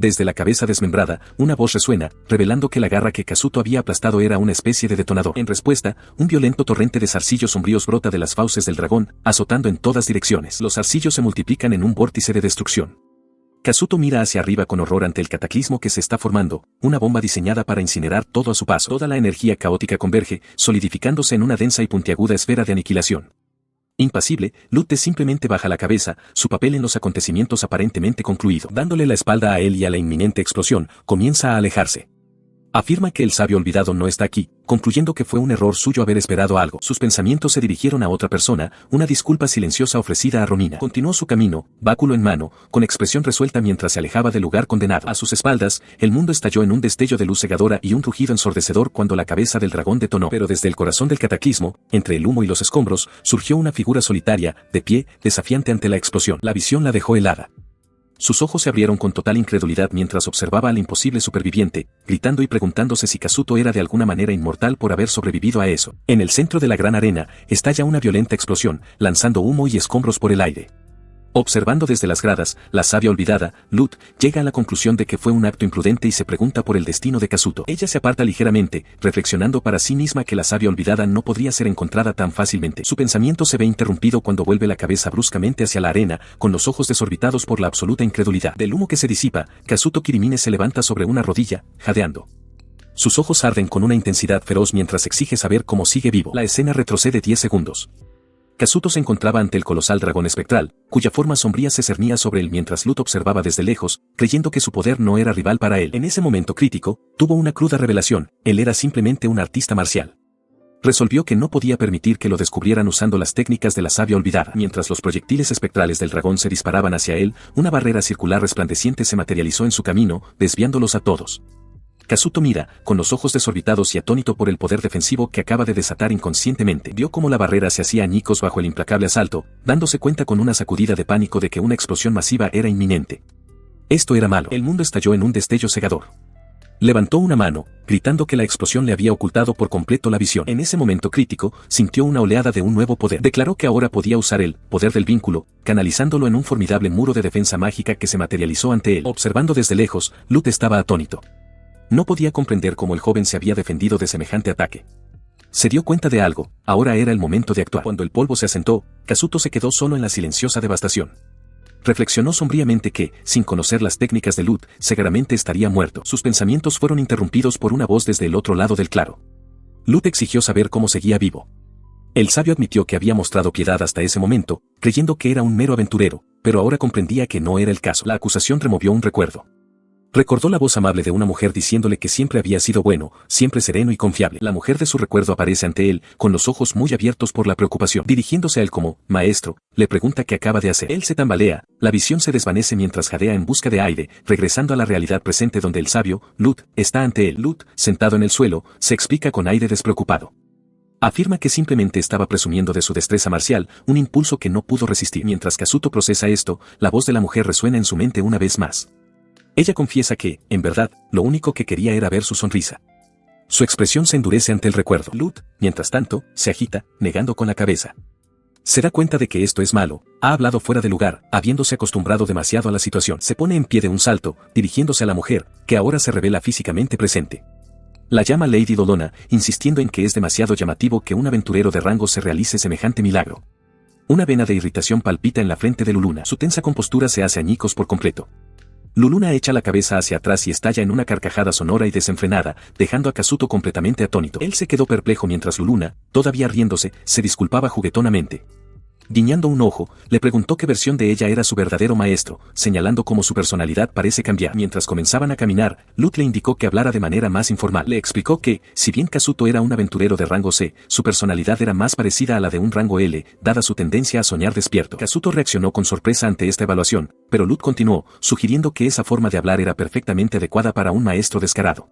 Desde la cabeza desmembrada, una voz resuena, revelando que la garra que Kazuto había aplastado era una especie de detonador. En respuesta, un violento torrente de zarcillos sombríos brota de las fauces del dragón, azotando en todas direcciones. Los zarcillos se multiplican en un vórtice de destrucción. Kazuto mira hacia arriba con horror ante el cataclismo que se está formando, una bomba diseñada para incinerar todo a su paso. Toda la energía caótica converge, solidificándose en una densa y puntiaguda esfera de aniquilación. Impasible, Lute simplemente baja la cabeza, su papel en los acontecimientos aparentemente concluido. Dándole la espalda a él y a la inminente explosión, comienza a alejarse. Afirma que el sabio olvidado no está aquí, concluyendo que fue un error suyo haber esperado algo. Sus pensamientos se dirigieron a otra persona, una disculpa silenciosa ofrecida a Romina. Continuó su camino, báculo en mano, con expresión resuelta mientras se alejaba del lugar condenado. A sus espaldas, el mundo estalló en un destello de luz cegadora y un rugido ensordecedor cuando la cabeza del dragón detonó. Pero desde el corazón del cataclismo, entre el humo y los escombros, surgió una figura solitaria, de pie, desafiante ante la explosión. La visión la dejó helada. Sus ojos se abrieron con total incredulidad mientras observaba al imposible superviviente, gritando y preguntándose si Kazuto era de alguna manera inmortal por haber sobrevivido a eso. En el centro de la gran arena, estalla una violenta explosión, lanzando humo y escombros por el aire. Observando desde las gradas, la sabia olvidada, Lut, llega a la conclusión de que fue un acto imprudente y se pregunta por el destino de Kazuto. Ella se aparta ligeramente, reflexionando para sí misma que la sabia olvidada no podría ser encontrada tan fácilmente. Su pensamiento se ve interrumpido cuando vuelve la cabeza bruscamente hacia la arena, con los ojos desorbitados por la absoluta incredulidad. Del humo que se disipa, Kazuto Kirimine se levanta sobre una rodilla, jadeando. Sus ojos arden con una intensidad feroz mientras exige saber cómo sigue vivo. La escena retrocede 10 segundos. Kazuto se encontraba ante el colosal dragón espectral, cuya forma sombría se cernía sobre él mientras Lut observaba desde lejos, creyendo que su poder no era rival para él. En ese momento crítico, tuvo una cruda revelación: él era simplemente un artista marcial. Resolvió que no podía permitir que lo descubrieran usando las técnicas de la sabia olvidada. Mientras los proyectiles espectrales del dragón se disparaban hacia él, una barrera circular resplandeciente se materializó en su camino, desviándolos a todos. Kazuto mira, con los ojos desorbitados y atónito por el poder defensivo que acaba de desatar inconscientemente. Vio cómo la barrera se hacía añicos bajo el implacable asalto, dándose cuenta con una sacudida de pánico de que una explosión masiva era inminente. Esto era malo. El mundo estalló en un destello cegador. Levantó una mano, gritando que la explosión le había ocultado por completo la visión. En ese momento crítico, sintió una oleada de un nuevo poder. Declaró que ahora podía usar el poder del vínculo, canalizándolo en un formidable muro de defensa mágica que se materializó ante él. Observando desde lejos, Lut estaba atónito. No podía comprender cómo el joven se había defendido de semejante ataque. Se dio cuenta de algo, ahora era el momento de actuar. Cuando el polvo se asentó, Kazuto se quedó solo en la silenciosa devastación. Reflexionó sombríamente que, sin conocer las técnicas de Lut, seguramente estaría muerto. Sus pensamientos fueron interrumpidos por una voz desde el otro lado del claro. Lut exigió saber cómo seguía vivo. El sabio admitió que había mostrado piedad hasta ese momento, creyendo que era un mero aventurero, pero ahora comprendía que no era el caso. La acusación removió un recuerdo. Recordó la voz amable de una mujer diciéndole que siempre había sido bueno, siempre sereno y confiable. La mujer de su recuerdo aparece ante él, con los ojos muy abiertos por la preocupación. Dirigiéndose a él como, maestro, le pregunta qué acaba de hacer. Él se tambalea, la visión se desvanece mientras jadea en busca de aire, regresando a la realidad presente donde el sabio, Lut, está ante él. Lut, sentado en el suelo, se explica con aire despreocupado. Afirma que simplemente estaba presumiendo de su destreza marcial, un impulso que no pudo resistir. Mientras Kazuto procesa esto, la voz de la mujer resuena en su mente una vez más. Ella confiesa que, en verdad, lo único que quería era ver su sonrisa. Su expresión se endurece ante el recuerdo. Lut, mientras tanto, se agita, negando con la cabeza. Se da cuenta de que esto es malo, ha hablado fuera de lugar, habiéndose acostumbrado demasiado a la situación. Se pone en pie de un salto, dirigiéndose a la mujer, que ahora se revela físicamente presente. La llama Lady Dolona, insistiendo en que es demasiado llamativo que un aventurero de rango se realice semejante milagro. Una vena de irritación palpita en la frente de Luluna. Su tensa compostura se hace añicos por completo. Luluna echa la cabeza hacia atrás y estalla en una carcajada sonora y desenfrenada, dejando a Kazuto completamente atónito. Él se quedó perplejo mientras Luluna, todavía riéndose, se disculpaba juguetonamente. Guiñando un ojo, le preguntó qué versión de ella era su verdadero maestro, señalando cómo su personalidad parece cambiar. Mientras comenzaban a caminar, Lut le indicó que hablara de manera más informal. Le explicó que, si bien Kazuto era un aventurero de rango C, su personalidad era más parecida a la de un rango L, dada su tendencia a soñar despierto. Kazuto reaccionó con sorpresa ante esta evaluación, pero Lut continuó, sugiriendo que esa forma de hablar era perfectamente adecuada para un maestro descarado.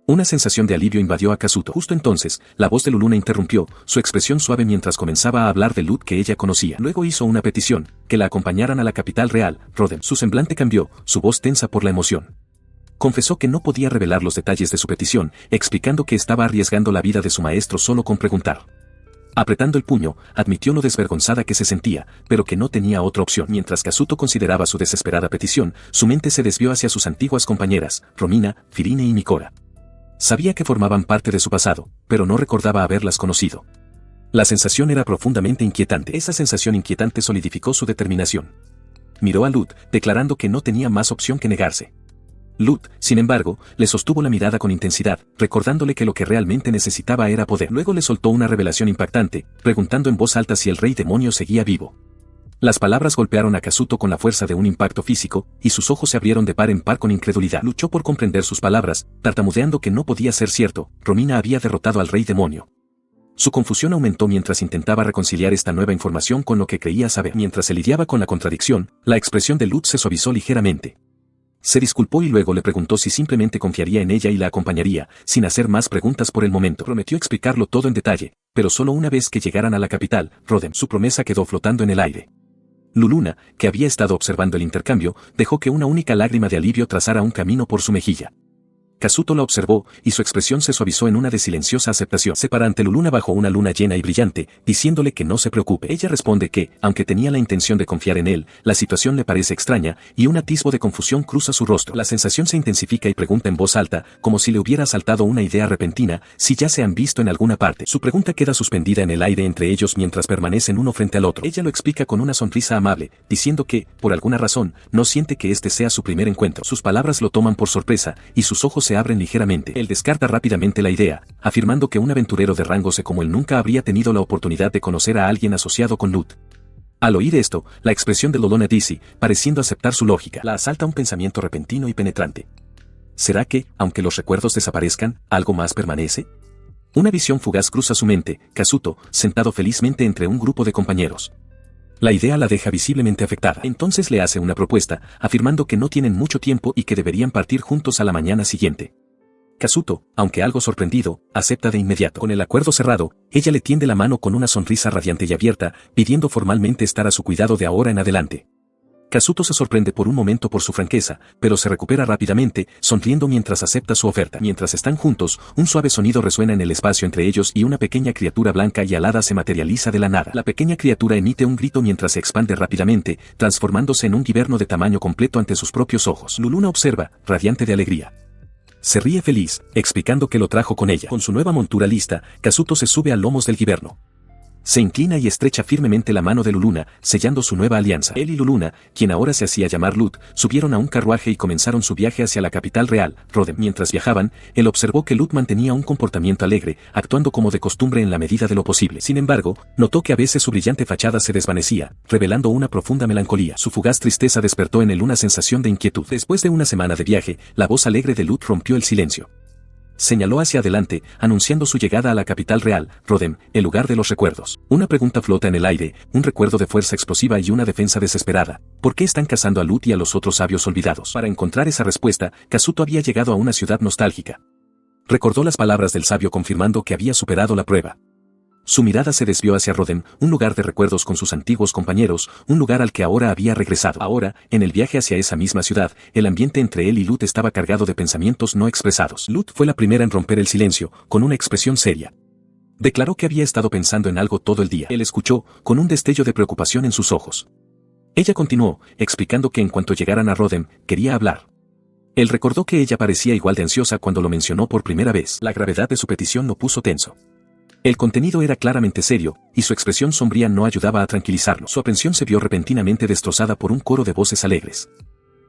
Una sensación de alivio invadió a Kazuto. Justo entonces, la voz de Luluna interrumpió, su expresión suave mientras comenzaba a hablar de Lut que ella conocía. Luego hizo una petición, que la acompañaran a la capital real, Rodem. Su semblante cambió, su voz tensa por la emoción. Confesó que no podía revelar los detalles de su petición, explicando que estaba arriesgando la vida de su maestro solo con preguntar. Apretando el puño, admitió lo desvergonzada que se sentía, pero que no tenía otra opción. Mientras Kazuto consideraba su desesperada petición, su mente se desvió hacia sus antiguas compañeras, Romina, Firine y Mikora. Sabía que formaban parte de su pasado, pero no recordaba haberlas conocido. La sensación era profundamente inquietante. Esa sensación inquietante solidificó su determinación. Miró a Lut, declarando que no tenía más opción que negarse. Lut, sin embargo, le sostuvo la mirada con intensidad, recordándole que lo que realmente necesitaba era poder. Luego le soltó una revelación impactante, preguntando en voz alta si el rey demonio seguía vivo. Las palabras golpearon a Kazuto con la fuerza de un impacto físico, y sus ojos se abrieron de par en par con incredulidad. Luchó por comprender sus palabras, tartamudeando que no podía ser cierto, Romina había derrotado al rey demonio. Su confusión aumentó mientras intentaba reconciliar esta nueva información con lo que creía saber. Mientras se lidiaba con la contradicción, la expresión de Lut se suavizó ligeramente. Se disculpó y luego le preguntó si simplemente confiaría en ella y la acompañaría, sin hacer más preguntas por el momento. Prometió explicarlo todo en detalle, pero solo una vez que llegaran a la capital, Rodem. Su promesa quedó flotando en el aire. Luluna, que había estado observando el intercambio, dejó que una única lágrima de alivio trazara un camino por su mejilla. Kazuto la observó, y su expresión se suavizó en una de silenciosa aceptación. Se para ante Luluna bajo una luna llena y brillante, diciéndole que no se preocupe. Ella responde que, aunque tenía la intención de confiar en él, la situación le parece extraña, y un atisbo de confusión cruza su rostro. La sensación se intensifica y pregunta en voz alta, como si le hubiera asaltado una idea repentina, si ya se han visto en alguna parte. Su pregunta queda suspendida en el aire entre ellos mientras permanecen uno frente al otro. Ella lo explica con una sonrisa amable, diciendo que, por alguna razón, no siente que este sea su primer encuentro. Sus palabras lo toman por sorpresa, y sus ojos se abren ligeramente. Él descarta rápidamente la idea, afirmando que un aventurero de rango C como él nunca habría tenido la oportunidad de conocer a alguien asociado con Lut. Al oír esto, la expresión de Lolona Dizzy, pareciendo aceptar su lógica, la asalta un pensamiento repentino y penetrante. ¿Será que, aunque los recuerdos desaparezcan, algo más permanece? Una visión fugaz cruza su mente, Kazuto, sentado felizmente entre un grupo de compañeros. La idea la deja visiblemente afectada. Entonces le hace una propuesta, afirmando que no tienen mucho tiempo y que deberían partir juntos a la mañana siguiente. Kazuto, aunque algo sorprendido, acepta de inmediato. Con el acuerdo cerrado, ella le tiende la mano con una sonrisa radiante y abierta, pidiendo formalmente estar a su cuidado de ahora en adelante. Kazuto se sorprende por un momento por su franqueza, pero se recupera rápidamente, sonriendo mientras acepta su oferta. Mientras están juntos, un suave sonido resuena en el espacio entre ellos y una pequeña criatura blanca y alada se materializa de la nada. La pequeña criatura emite un grito mientras se expande rápidamente, transformándose en un guiberno de tamaño completo ante sus propios ojos. Luluna observa, radiante de alegría. Se ríe feliz, explicando que lo trajo con ella. Con su nueva montura lista, Kazuto se sube a lomos del guiberno. Se inclina y estrecha firmemente la mano de Luluna, sellando su nueva alianza. Él y Luluna, quien ahora se hacía llamar Lut, subieron a un carruaje y comenzaron su viaje hacia la capital real, Rodem. Mientras viajaban, él observó que Lut mantenía un comportamiento alegre, actuando como de costumbre en la medida de lo posible. Sin embargo, notó que a veces su brillante fachada se desvanecía, revelando una profunda melancolía. Su fugaz tristeza despertó en él una sensación de inquietud. Después de una semana de viaje, la voz alegre de Lut rompió el silencio. Señaló hacia adelante, anunciando su llegada a la capital real, Rodem, el lugar de los recuerdos. Una pregunta flota en el aire, un recuerdo de fuerza explosiva y una defensa desesperada. ¿Por qué están cazando a Lut y a los otros sabios olvidados? Para encontrar esa respuesta, Kazuto había llegado a una ciudad nostálgica. Recordó las palabras del sabio confirmando que había superado la prueba. Su mirada se desvió hacia Rodem, un lugar de recuerdos con sus antiguos compañeros, un lugar al que ahora había regresado. Ahora, en el viaje hacia esa misma ciudad, el ambiente entre él y Lut estaba cargado de pensamientos no expresados. Lut fue la primera en romper el silencio, con una expresión seria. Declaró que había estado pensando en algo todo el día. Él escuchó, con un destello de preocupación en sus ojos. Ella continuó, explicando que en cuanto llegaran a Rodem, quería hablar. Él recordó que ella parecía igual de ansiosa cuando lo mencionó por primera vez. La gravedad de su petición lo puso tenso. El contenido era claramente serio, y su expresión sombría no ayudaba a tranquilizarlo. Su atención se vio repentinamente destrozada por un coro de voces alegres.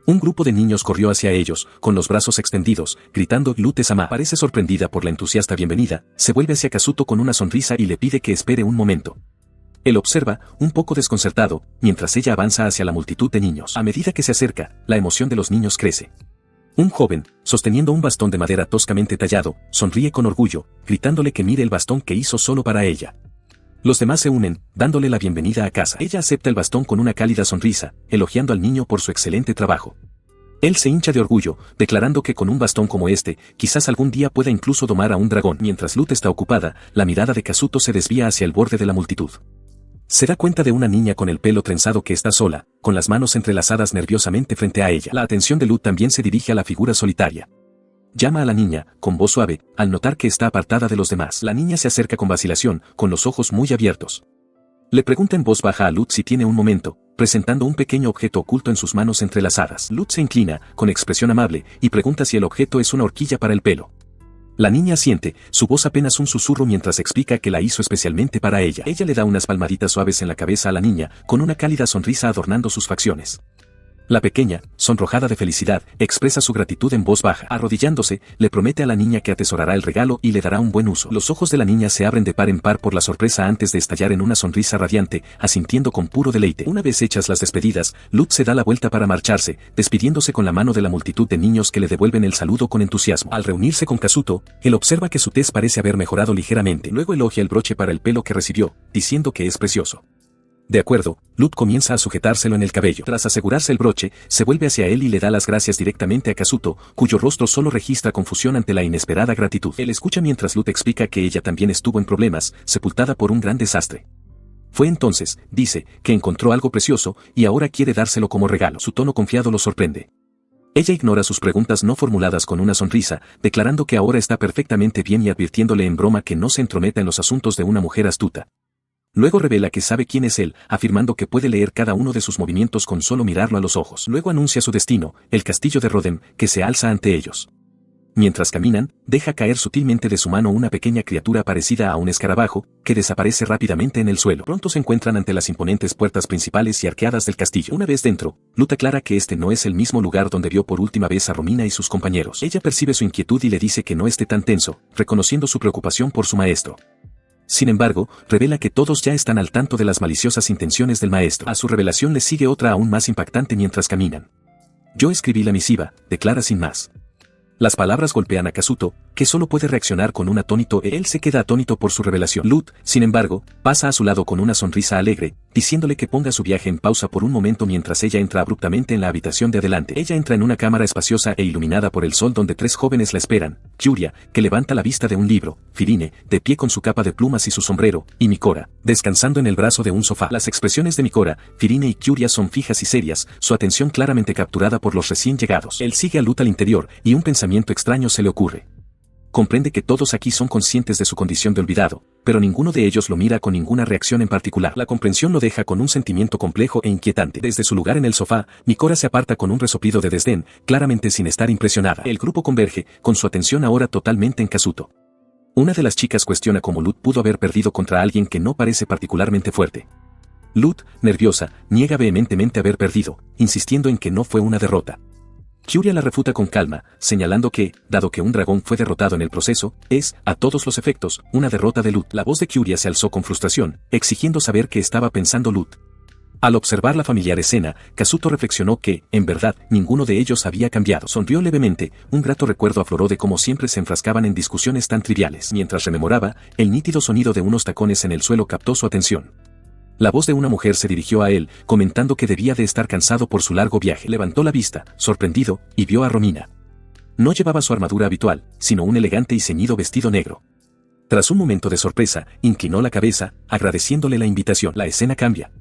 Un grupo de niños corrió hacia ellos, con los brazos extendidos, gritando Lute-sama. Parece sorprendida por la entusiasta bienvenida, se vuelve hacia Kazuto con una sonrisa y le pide que espere un momento. Él observa, un poco desconcertado, mientras ella avanza hacia la multitud de niños. A medida que se acerca, la emoción de los niños crece. Un joven, sosteniendo un bastón de madera toscamente tallado, sonríe con orgullo, gritándole que mire el bastón que hizo solo para ella. Los demás se unen, dándole la bienvenida a casa. Ella acepta el bastón con una cálida sonrisa, elogiando al niño por su excelente trabajo. Él se hincha de orgullo, declarando que con un bastón como este, quizás algún día pueda incluso domar a un dragón. Mientras Lut está ocupada, la mirada de Kazuto se desvía hacia el borde de la multitud. Se da cuenta de una niña con el pelo trenzado que está sola, con las manos entrelazadas nerviosamente frente a ella. La atención de Lut también se dirige a la figura solitaria. Llama a la niña, con voz suave, al notar que está apartada de los demás. La niña se acerca con vacilación, con los ojos muy abiertos. Le pregunta en voz baja a Lutz si tiene un momento, presentando un pequeño objeto oculto en sus manos entrelazadas. Lutz se inclina, con expresión amable, y pregunta si el objeto es una horquilla para el pelo. La niña asiente, su voz apenas un susurro mientras explica que la hizo especialmente para ella. Ella le da unas palmaditas suaves en la cabeza a la niña, con una cálida sonrisa adornando sus facciones. La pequeña, sonrojada de felicidad, expresa su gratitud en voz baja. Arrodillándose, le promete a la niña que atesorará el regalo y le dará un buen uso. Los ojos de la niña se abren de par en par por la sorpresa antes de estallar en una sonrisa radiante, asintiendo con puro deleite. Una vez hechas las despedidas, Lutz se da la vuelta para marcharse, despidiéndose con la mano de la multitud de niños que le devuelven el saludo con entusiasmo. Al reunirse con Kazuto, él observa que su tez parece haber mejorado ligeramente. Luego elogia el broche para el pelo que recibió, diciendo que es precioso. De acuerdo, Lutz comienza a sujetárselo en el cabello. Tras asegurarse el broche, se vuelve hacia él y le da las gracias directamente a Kazuto, cuyo rostro solo registra confusión ante la inesperada gratitud. Él escucha mientras Lutz explica que ella también estuvo en problemas, sepultada por un gran desastre. Fue entonces, dice, que encontró algo precioso y ahora quiere dárselo como regalo. Su tono confiado lo sorprende. Ella ignora sus preguntas no formuladas con una sonrisa, declarando que ahora está perfectamente bien y advirtiéndole en broma que no se entrometa en los asuntos de una mujer astuta. Luego revela que sabe quién es él, afirmando que puede leer cada uno de sus movimientos con solo mirarlo a los ojos. Luego anuncia su destino, el castillo de Rodem, que se alza ante ellos. Mientras caminan, deja caer sutilmente de su mano una pequeña criatura parecida a un escarabajo, que desaparece rápidamente en el suelo. Pronto se encuentran ante las imponentes puertas principales y arqueadas del castillo. Una vez dentro, Lutz aclara que este no es el mismo lugar donde vio por última vez a Romina y sus compañeros. Ella percibe su inquietud y le dice que no esté tan tenso, reconociendo su preocupación por su maestro. Sin embargo, revela que todos ya están al tanto de las maliciosas intenciones del maestro. A su revelación le sigue otra aún más impactante mientras caminan. Yo escribí la misiva, declara sin más. Las palabras golpean a Kazuto, que solo puede reaccionar con un atónito él se queda atónito por su revelación. Lutz, sin embargo, pasa a su lado con una sonrisa alegre, diciéndole que ponga su viaje en pausa por un momento mientras ella entra abruptamente en la habitación de adelante. Ella entra en una cámara espaciosa e iluminada por el sol donde tres jóvenes la esperan, Kyuria, que levanta la vista de un libro, Firine, de pie con su capa de plumas y su sombrero, y Mikora, descansando en el brazo de un sofá. Las expresiones de Mikora, Firine y Kyuria son fijas y serias, su atención claramente capturada por los recién llegados. Él sigue a Lutz al interior, y un pensamiento extraño se le ocurre. Comprende que todos aquí son conscientes de su condición de olvidado, pero ninguno de ellos lo mira con ninguna reacción en particular. La comprensión lo deja con un sentimiento complejo e inquietante. Desde su lugar en el sofá, Mikora se aparta con un resoplido de desdén, claramente sin estar impresionada. El grupo converge, con su atención ahora totalmente en Kazuto. Una de las chicas cuestiona cómo Lutz pudo haber perdido contra alguien que no parece particularmente fuerte. Lutz, nerviosa, niega vehementemente haber perdido, insistiendo en que no fue una derrota. Kyuria la refuta con calma, señalando que, dado que un dragón fue derrotado en el proceso, es, a todos los efectos, una derrota de Lutz. La voz de Kyuria se alzó con frustración, exigiendo saber qué estaba pensando Lutz. Al observar la familiar escena, Kazuto reflexionó que, en verdad, ninguno de ellos había cambiado. Sonrió levemente, un grato recuerdo afloró de cómo siempre se enfrascaban en discusiones tan triviales. Mientras rememoraba, el nítido sonido de unos tacones en el suelo captó su atención. La voz de una mujer se dirigió a él, comentando que debía de estar cansado por su largo viaje. Levantó la vista, sorprendido, y vio a Romina. No llevaba su armadura habitual, sino un elegante y ceñido vestido negro. Tras un momento de sorpresa, inclinó la cabeza, agradeciéndole la invitación. La escena cambia.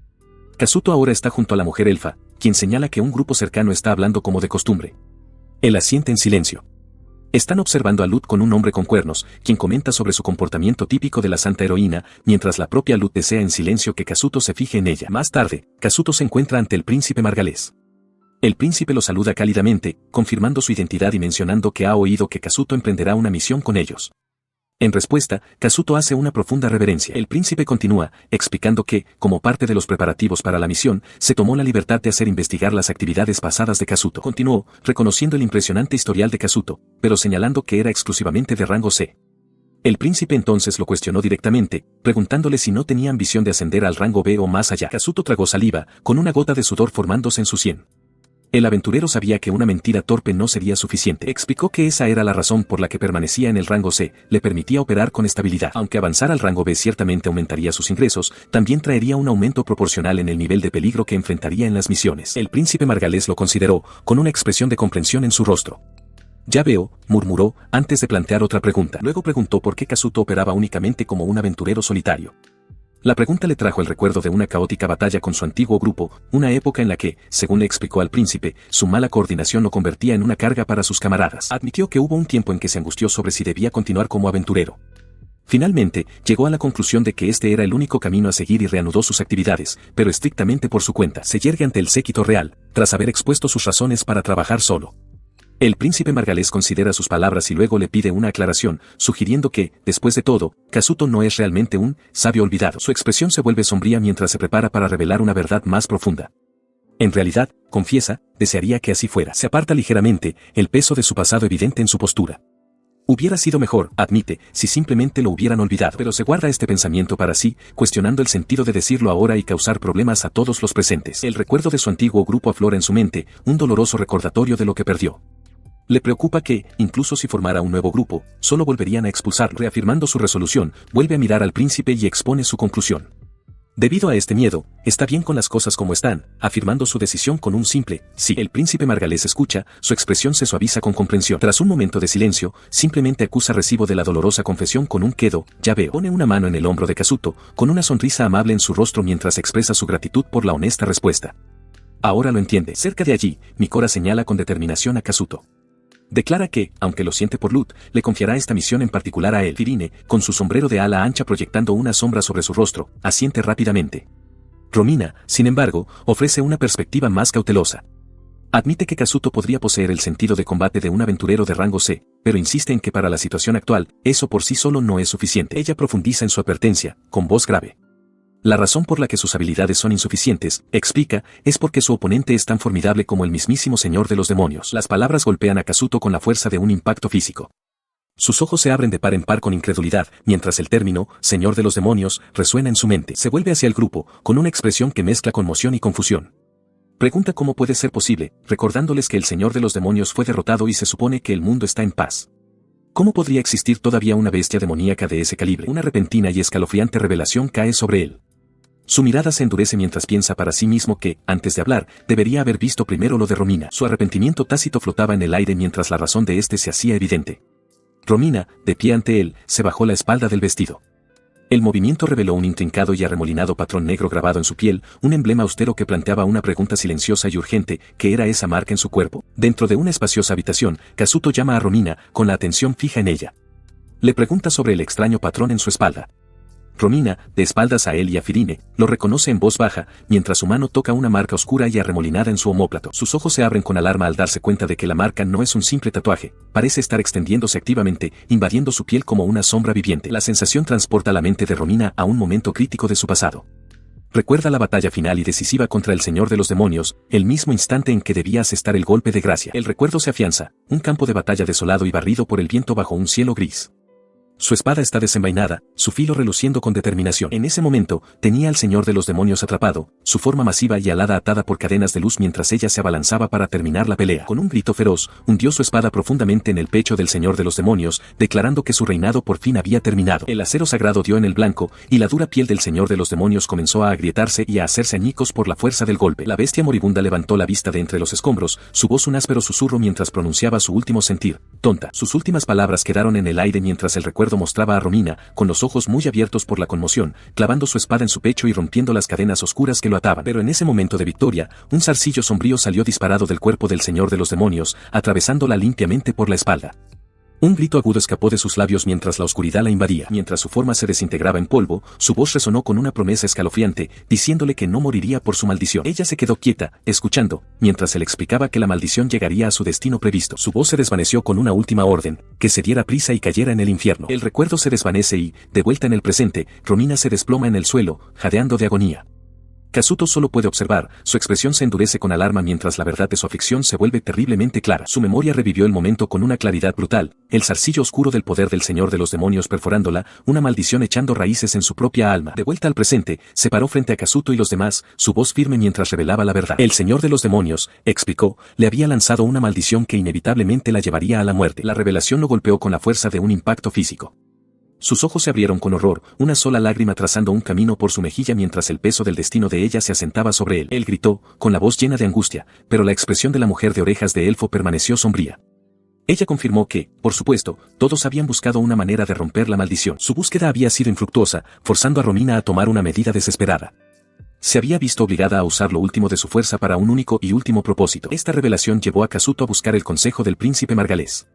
Kazuto ahora está junto a la mujer elfa, quien señala que un grupo cercano está hablando como de costumbre. Él asiente en silencio. Están observando a Lutz con un hombre con cuernos, quien comenta sobre su comportamiento típico de la santa heroína, mientras la propia Lutz desea en silencio que Kazuto se fije en ella. Más tarde, Kazuto se encuentra ante el príncipe margalés. El príncipe lo saluda cálidamente, confirmando su identidad y mencionando que ha oído que Kazuto emprenderá una misión con ellos. En respuesta, Kazuto hace una profunda reverencia. El príncipe continúa, explicando que, como parte de los preparativos para la misión, se tomó la libertad de hacer investigar las actividades pasadas de Kazuto. Continuó, reconociendo el impresionante historial de Kazuto, pero señalando que era exclusivamente de rango C. El príncipe entonces lo cuestionó directamente, preguntándole si no tenía ambición de ascender al rango B o más allá. Kazuto tragó saliva, con una gota de sudor formándose en su sien. El aventurero sabía que una mentira torpe no sería suficiente. Explicó que esa era la razón por la que permanecía en el rango C, le permitía operar con estabilidad. Aunque avanzar al rango B ciertamente aumentaría sus ingresos, también traería un aumento proporcional en el nivel de peligro que enfrentaría en las misiones. El príncipe margalés lo consideró, con una expresión de comprensión en su rostro. Ya veo, murmuró, antes de plantear otra pregunta. Luego preguntó por qué Kazuto operaba únicamente como un aventurero solitario. La pregunta le trajo el recuerdo de una caótica batalla con su antiguo grupo, una época en la que, según le explicó al príncipe, su mala coordinación lo convertía en una carga para sus camaradas. Admitió que hubo un tiempo en que se angustió sobre si debía continuar como aventurero. Finalmente, llegó a la conclusión de que este era el único camino a seguir y reanudó sus actividades, pero estrictamente por su cuenta. Se yergue ante el séquito real, tras haber expuesto sus razones para trabajar solo. El príncipe margalés considera sus palabras y luego le pide una aclaración, sugiriendo que, después de todo, Kazuto no es realmente un sabio olvidado. Su expresión se vuelve sombría mientras se prepara para revelar una verdad más profunda. En realidad, confiesa, desearía que así fuera. Se aparta ligeramente, el peso de su pasado evidente en su postura. Hubiera sido mejor, admite, si simplemente lo hubieran olvidado, pero se guarda este pensamiento para sí, cuestionando el sentido de decirlo ahora y causar problemas a todos los presentes. El recuerdo de su antiguo grupo aflora en su mente, un doloroso recordatorio de lo que perdió. Le preocupa que, incluso si formara un nuevo grupo, solo volverían a expulsarlo. Reafirmando su resolución, vuelve a mirar al príncipe y expone su conclusión. Debido a este miedo, está bien con las cosas como están, afirmando su decisión con un simple sí. El príncipe margalés escucha, su expresión se suaviza con comprensión. Tras un momento de silencio, simplemente acusa recibo de la dolorosa confesión con un quedo, ya veo. Pone una mano en el hombro de Kazuto, con una sonrisa amable en su rostro mientras expresa su gratitud por la honesta respuesta. Ahora lo entiende. Cerca de allí, Mikora señala con determinación a Kazuto. Declara que, aunque lo siente por Lut, le confiará esta misión en particular a él. Firine, con su sombrero de ala ancha proyectando una sombra sobre su rostro, asiente rápidamente. Romina, sin embargo, ofrece una perspectiva más cautelosa. Admite que Kazuto podría poseer el sentido de combate de un aventurero de rango C, pero insiste en que para la situación actual, eso por sí solo no es suficiente. Ella profundiza en su advertencia, con voz grave. La razón por la que sus habilidades son insuficientes, explica, es porque su oponente es tan formidable como el mismísimo señor de los demonios. Las palabras golpean a Kazuto con la fuerza de un impacto físico. Sus ojos se abren de par en par con incredulidad, mientras el término, señor de los demonios, resuena en su mente. Se vuelve hacia el grupo, con una expresión que mezcla conmoción y confusión. Pregunta cómo puede ser posible, recordándoles que el señor de los demonios fue derrotado y se supone que el mundo está en paz. ¿Cómo podría existir todavía una bestia demoníaca de ese calibre? Una repentina y escalofriante revelación cae sobre él. Su mirada se endurece mientras piensa para sí mismo que, antes de hablar, debería haber visto primero lo de Romina. Su arrepentimiento tácito flotaba en el aire mientras la razón de éste se hacía evidente. Romina, de pie ante él, se bajó la espalda del vestido. El movimiento reveló un intrincado y arremolinado patrón negro grabado en su piel, un emblema austero que planteaba una pregunta silenciosa y urgente, ¿qué era esa marca en su cuerpo? Dentro de una espaciosa habitación, Kazuto llama a Romina, con la atención fija en ella. Le pregunta sobre el extraño patrón en su espalda. Romina, de espaldas a él y a Firine, lo reconoce en voz baja, mientras su mano toca una marca oscura y arremolinada en su omóplato. Sus ojos se abren con alarma al darse cuenta de que la marca no es un simple tatuaje, parece estar extendiéndose activamente, invadiendo su piel como una sombra viviente. La sensación transporta la mente de Romina a un momento crítico de su pasado. Recuerda la batalla final y decisiva contra el Señor de los Demonios, el mismo instante en que debía asestar el golpe de gracia. El recuerdo se afianza, un campo de batalla desolado y barrido por el viento bajo un cielo gris. Su espada está desenvainada, su filo reluciendo con determinación. En ese momento, tenía al Señor de los Demonios atrapado, su forma masiva y alada atada por cadenas de luz mientras ella se abalanzaba para terminar la pelea. Con un grito feroz, hundió su espada profundamente en el pecho del Señor de los Demonios, declarando que su reinado por fin había terminado. El acero sagrado dio en el blanco, y la dura piel del Señor de los Demonios comenzó a agrietarse y a hacerse añicos por la fuerza del golpe. La bestia moribunda levantó la vista de entre los escombros, su voz un áspero susurro mientras pronunciaba su último sentir, tonta. Sus últimas palabras quedaron en el aire mientras el recuerdo mostraba a Romina, con los ojos muy abiertos por la conmoción, clavando su espada en su pecho y rompiendo las cadenas oscuras que lo ataban. Pero en ese momento de victoria, un zarcillo sombrío salió disparado del cuerpo del Señor de los Demonios, atravesándola limpiamente por la espalda. Un grito agudo escapó de sus labios mientras la oscuridad la invadía. Mientras su forma se desintegraba en polvo, su voz resonó con una promesa escalofriante, diciéndole que no moriría por su maldición. Ella se quedó quieta, escuchando, mientras él explicaba que la maldición llegaría a su destino previsto. Su voz se desvaneció con una última orden, que se diera prisa y cayera en el infierno. El recuerdo se desvanece y, de vuelta en el presente, Romina se desploma en el suelo, jadeando de agonía. Kazuto solo puede observar, su expresión se endurece con alarma mientras la verdad de su aflicción se vuelve terriblemente clara. Su memoria revivió el momento con una claridad brutal, el zarcillo oscuro del poder del Señor de los Demonios perforándola, una maldición echando raíces en su propia alma. De vuelta al presente, se paró frente a Kazuto y los demás, su voz firme mientras revelaba la verdad. El Señor de los Demonios, explicó, le había lanzado una maldición que inevitablemente la llevaría a la muerte. La revelación lo golpeó con la fuerza de un impacto físico. Sus ojos se abrieron con horror, una sola lágrima trazando un camino por su mejilla mientras el peso del destino de ella se asentaba sobre él. Él gritó, con la voz llena de angustia, pero la expresión de la mujer de orejas de elfo permaneció sombría. Ella confirmó que, por supuesto, todos habían buscado una manera de romper la maldición. Su búsqueda había sido infructuosa, forzando a Romina a tomar una medida desesperada. Se había visto obligada a usar lo último de su fuerza para un único y último propósito. Esta revelación llevó a Kazuto a buscar el consejo del príncipe margalés.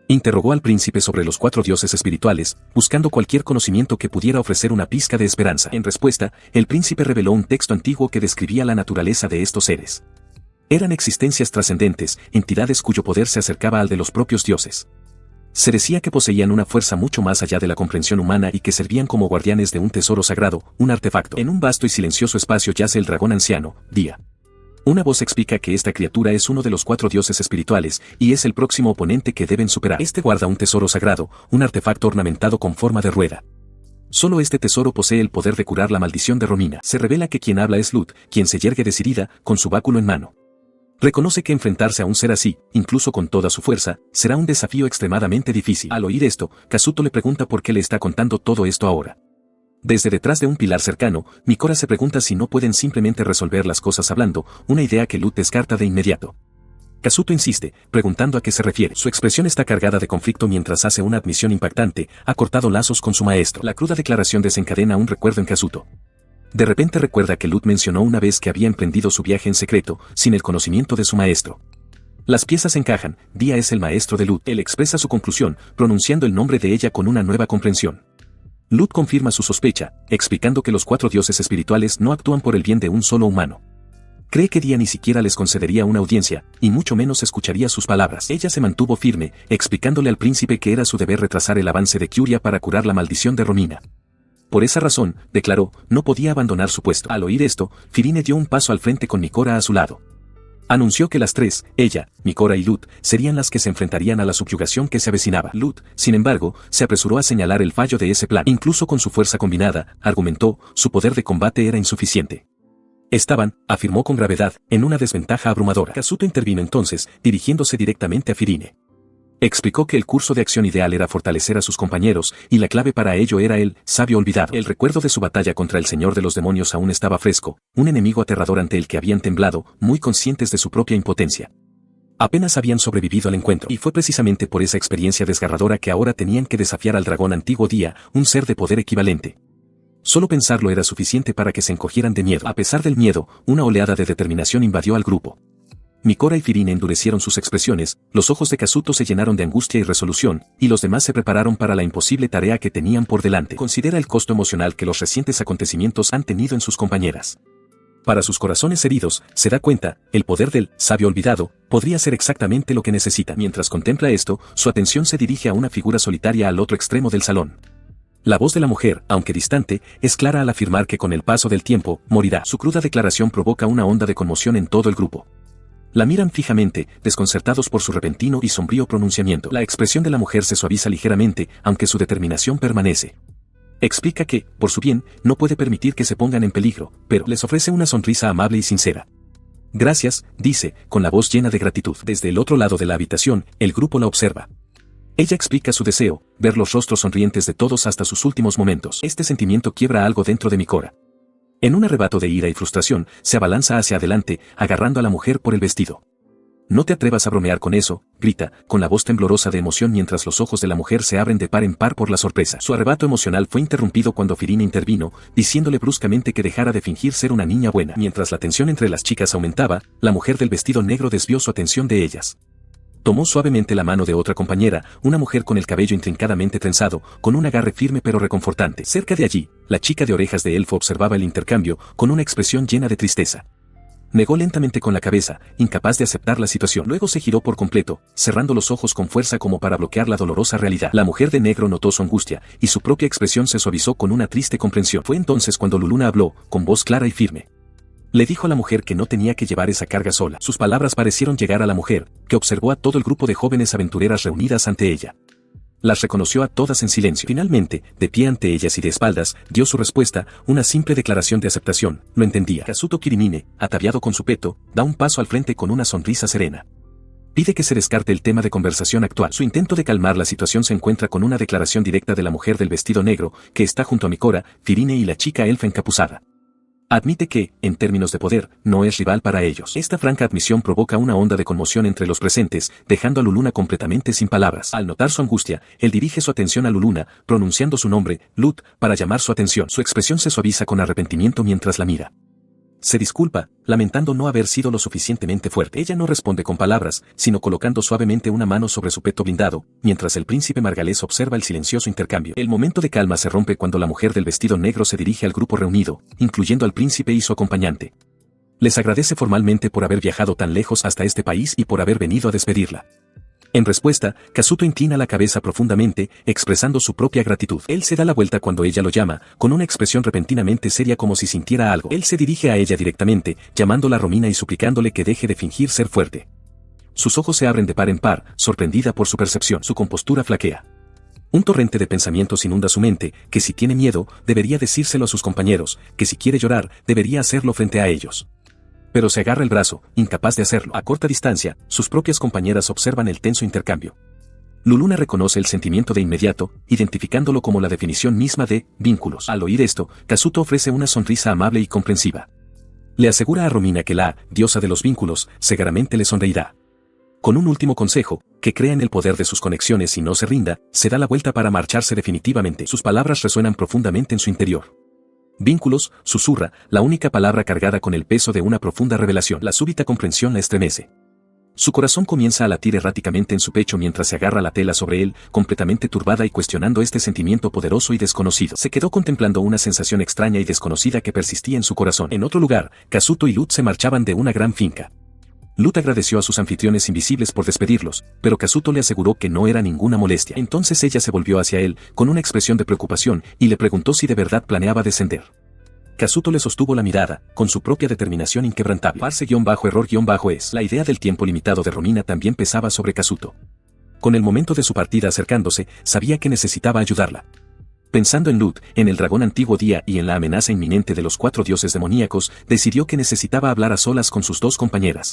Interrogó al príncipe sobre los 4 dioses espirituales, buscando cualquier conocimiento que pudiera ofrecer una pizca de esperanza. En respuesta, el príncipe reveló un texto antiguo que describía la naturaleza de estos seres. Eran existencias trascendentes, entidades cuyo poder se acercaba al de los propios dioses. Se decía que poseían una fuerza mucho más allá de la comprensión humana y que servían como guardianes de un tesoro sagrado, un artefacto. En un vasto y silencioso espacio yace el dragón anciano, Día. Una voz explica que esta criatura es uno de los 4 dioses espirituales y es el próximo oponente que deben superar. Este guarda un tesoro sagrado, un artefacto ornamentado con forma de rueda. Solo este tesoro posee el poder de curar la maldición de Romina. Se revela que quien habla es Lut, quien se yergue decidida, con su báculo en mano. Reconoce que enfrentarse a un ser así, incluso con toda su fuerza, será un desafío extremadamente difícil. Al oír esto, Kazuto le pregunta por qué le está contando todo esto ahora. Desde detrás de un pilar cercano, Mikora se pregunta si no pueden simplemente resolver las cosas hablando, una idea que Lut descarta de inmediato. Kazuto insiste, preguntando a qué se refiere. Su expresión está cargada de conflicto mientras hace una admisión impactante, ha cortado lazos con su maestro. La cruda declaración desencadena un recuerdo en Kazuto. De repente recuerda que Lut mencionó una vez que había emprendido su viaje en secreto, sin el conocimiento de su maestro. Las piezas encajan, Día es el maestro de Lut. Él expresa su conclusión, pronunciando el nombre de ella con una nueva comprensión. Lut confirma su sospecha, explicando que los 4 dioses espirituales no actúan por el bien de un solo humano. Cree que Día ni siquiera les concedería una audiencia, y mucho menos escucharía sus palabras. Ella se mantuvo firme, explicándole al príncipe que era su deber retrasar el avance de Kyuria para curar la maldición de Romina. Por esa razón, declaró, no podía abandonar su puesto. Al oír esto, Firine dio un paso al frente con Mikora a su lado. Anunció que las 3, ella, Mikora y Lut, serían las que se enfrentarían a la subyugación que se avecinaba. Lut, sin embargo, se apresuró a señalar el fallo de ese plan. Incluso con su fuerza combinada, argumentó, su poder de combate era insuficiente. Estaban, afirmó con gravedad, en una desventaja abrumadora. Kazuto intervino entonces, dirigiéndose directamente a Firine. Explicó que el curso de acción ideal era fortalecer a sus compañeros, y la clave para ello era el sabio olvidado. El recuerdo de su batalla contra el Señor de los Demonios aún estaba fresco, un enemigo aterrador ante el que habían temblado, muy conscientes de su propia impotencia. Apenas habían sobrevivido al encuentro, y fue precisamente por esa experiencia desgarradora que ahora tenían que desafiar al dragón antiguo Día, un ser de poder equivalente. Solo pensarlo era suficiente para que se encogieran de miedo. A pesar del miedo, una oleada de determinación invadió al grupo. Mikora y Firine endurecieron sus expresiones, los ojos de Kazuto se llenaron de angustia y resolución, y los demás se prepararon para la imposible tarea que tenían por delante. Considera el costo emocional que los recientes acontecimientos han tenido en sus compañeras. Para sus corazones heridos, se da cuenta, el poder del sabio olvidado podría ser exactamente lo que necesita. Mientras contempla esto, su atención se dirige a una figura solitaria al otro extremo del salón. La voz de la mujer, aunque distante, es clara al afirmar que con el paso del tiempo, morirá. Su cruda declaración provoca una onda de conmoción en todo el grupo. La miran fijamente, desconcertados por su repentino y sombrío pronunciamiento. La expresión de la mujer se suaviza ligeramente, aunque su determinación permanece. Explica que, por su bien, no puede permitir que se pongan en peligro, pero les ofrece una sonrisa amable y sincera. Gracias, dice, con la voz llena de gratitud. Desde el otro lado de la habitación, el grupo la observa. Ella explica su deseo, ver los rostros sonrientes de todos hasta sus últimos momentos. Este sentimiento quiebra algo dentro de Mikora. En un arrebato de ira y frustración, se abalanza hacia adelante, agarrando a la mujer por el vestido. No te atrevas a bromear con eso, grita, con la voz temblorosa de emoción mientras los ojos de la mujer se abren de par en par por la sorpresa. Su arrebato emocional fue interrumpido cuando Firine intervino, diciéndole bruscamente que dejara de fingir ser una niña buena. Mientras la tensión entre las chicas aumentaba, la mujer del vestido negro desvió su atención de ellas. Tomó suavemente la mano de otra compañera, una mujer con el cabello intrincadamente trenzado, con un agarre firme pero reconfortante. Cerca de allí, la chica de orejas de elfo observaba el intercambio, con una expresión llena de tristeza. Negó lentamente con la cabeza, incapaz de aceptar la situación. Luego se giró por completo, cerrando los ojos con fuerza como para bloquear la dolorosa realidad. La mujer de negro notó su angustia, y su propia expresión se suavizó con una triste comprensión. Fue entonces cuando Luluna habló, con voz clara y firme. Le dijo a la mujer que no tenía que llevar esa carga sola. Sus palabras parecieron llegar a la mujer, que observó a todo el grupo de jóvenes aventureras reunidas ante ella. Las reconoció a todas en silencio. Finalmente, de pie ante ellas y de espaldas, dio su respuesta, una simple declaración de aceptación. Lo entendía. Kazuto Kirimine, ataviado con su peto, da un paso al frente con una sonrisa serena. Pide que se descarte el tema de conversación actual. Su intento de calmar la situación se encuentra con una declaración directa de la mujer del vestido negro, que está junto a Mikora, Firine y la chica elfa encapuzada. Admite que, en términos de poder, no es rival para ellos. Esta franca admisión provoca una onda de conmoción entre los presentes, dejando a Luluna completamente sin palabras. Al notar su angustia, él dirige su atención a Luluna, pronunciando su nombre, Lut, para llamar su atención. Su expresión se suaviza con arrepentimiento mientras la mira. Se disculpa, lamentando no haber sido lo suficientemente fuerte. Ella no responde con palabras, sino colocando suavemente una mano sobre su peto blindado, mientras el príncipe margalés observa el silencioso intercambio. El momento de calma se rompe cuando la mujer del vestido negro se dirige al grupo reunido, incluyendo al príncipe y su acompañante. Les agradece formalmente por haber viajado tan lejos hasta este país y por haber venido a despedirla. En respuesta, Kazuto inclina la cabeza profundamente, expresando su propia gratitud. Él se da la vuelta cuando ella lo llama, con una expresión repentinamente seria como si sintiera algo. Él se dirige a ella directamente, llamándola Romina y suplicándole que deje de fingir ser fuerte. Sus ojos se abren de par en par, sorprendida por su percepción. Su compostura flaquea. Un torrente de pensamientos inunda su mente, que si tiene miedo, debería decírselo a sus compañeros, que si quiere llorar, debería hacerlo frente a ellos. Pero se agarra el brazo, incapaz de hacerlo. A corta distancia, sus propias compañeras observan el tenso intercambio. Luluna reconoce el sentimiento de inmediato, identificándolo como la definición misma de vínculos. Al oír esto, Kazuto ofrece una sonrisa amable y comprensiva. Le asegura a Romina que la diosa de los vínculos seguramente le sonreirá. Con un último consejo, que crea en el poder de sus conexiones y no se rinda, se da la vuelta para marcharse definitivamente. Sus palabras resuenan profundamente en su interior. Vínculos, susurra, la única palabra cargada con el peso de una profunda revelación. La súbita comprensión la estremece. Su corazón comienza a latir erráticamente en su pecho mientras se agarra la tela sobre él, completamente turbada y cuestionando este sentimiento poderoso y desconocido. Se quedó contemplando una sensación extraña y desconocida que persistía en su corazón. En otro lugar, Kazuto y Lut se marchaban de una gran finca. Lut agradeció a sus anfitriones invisibles por despedirlos, pero Kazuto le aseguró que no era ninguna molestia. Entonces ella se volvió hacia él, con una expresión de preocupación, y le preguntó si de verdad planeaba descender. Kazuto le sostuvo la mirada, con su propia determinación inquebrantable. Farse-error-es. La idea del tiempo limitado de Romina también pesaba sobre Kazuto. Con el momento de su partida acercándose, sabía que necesitaba ayudarla. Pensando en Lut, en el dragón antiguo día y en la amenaza inminente de los 4 dioses demoníacos, decidió que necesitaba hablar a solas con sus 2 compañeras.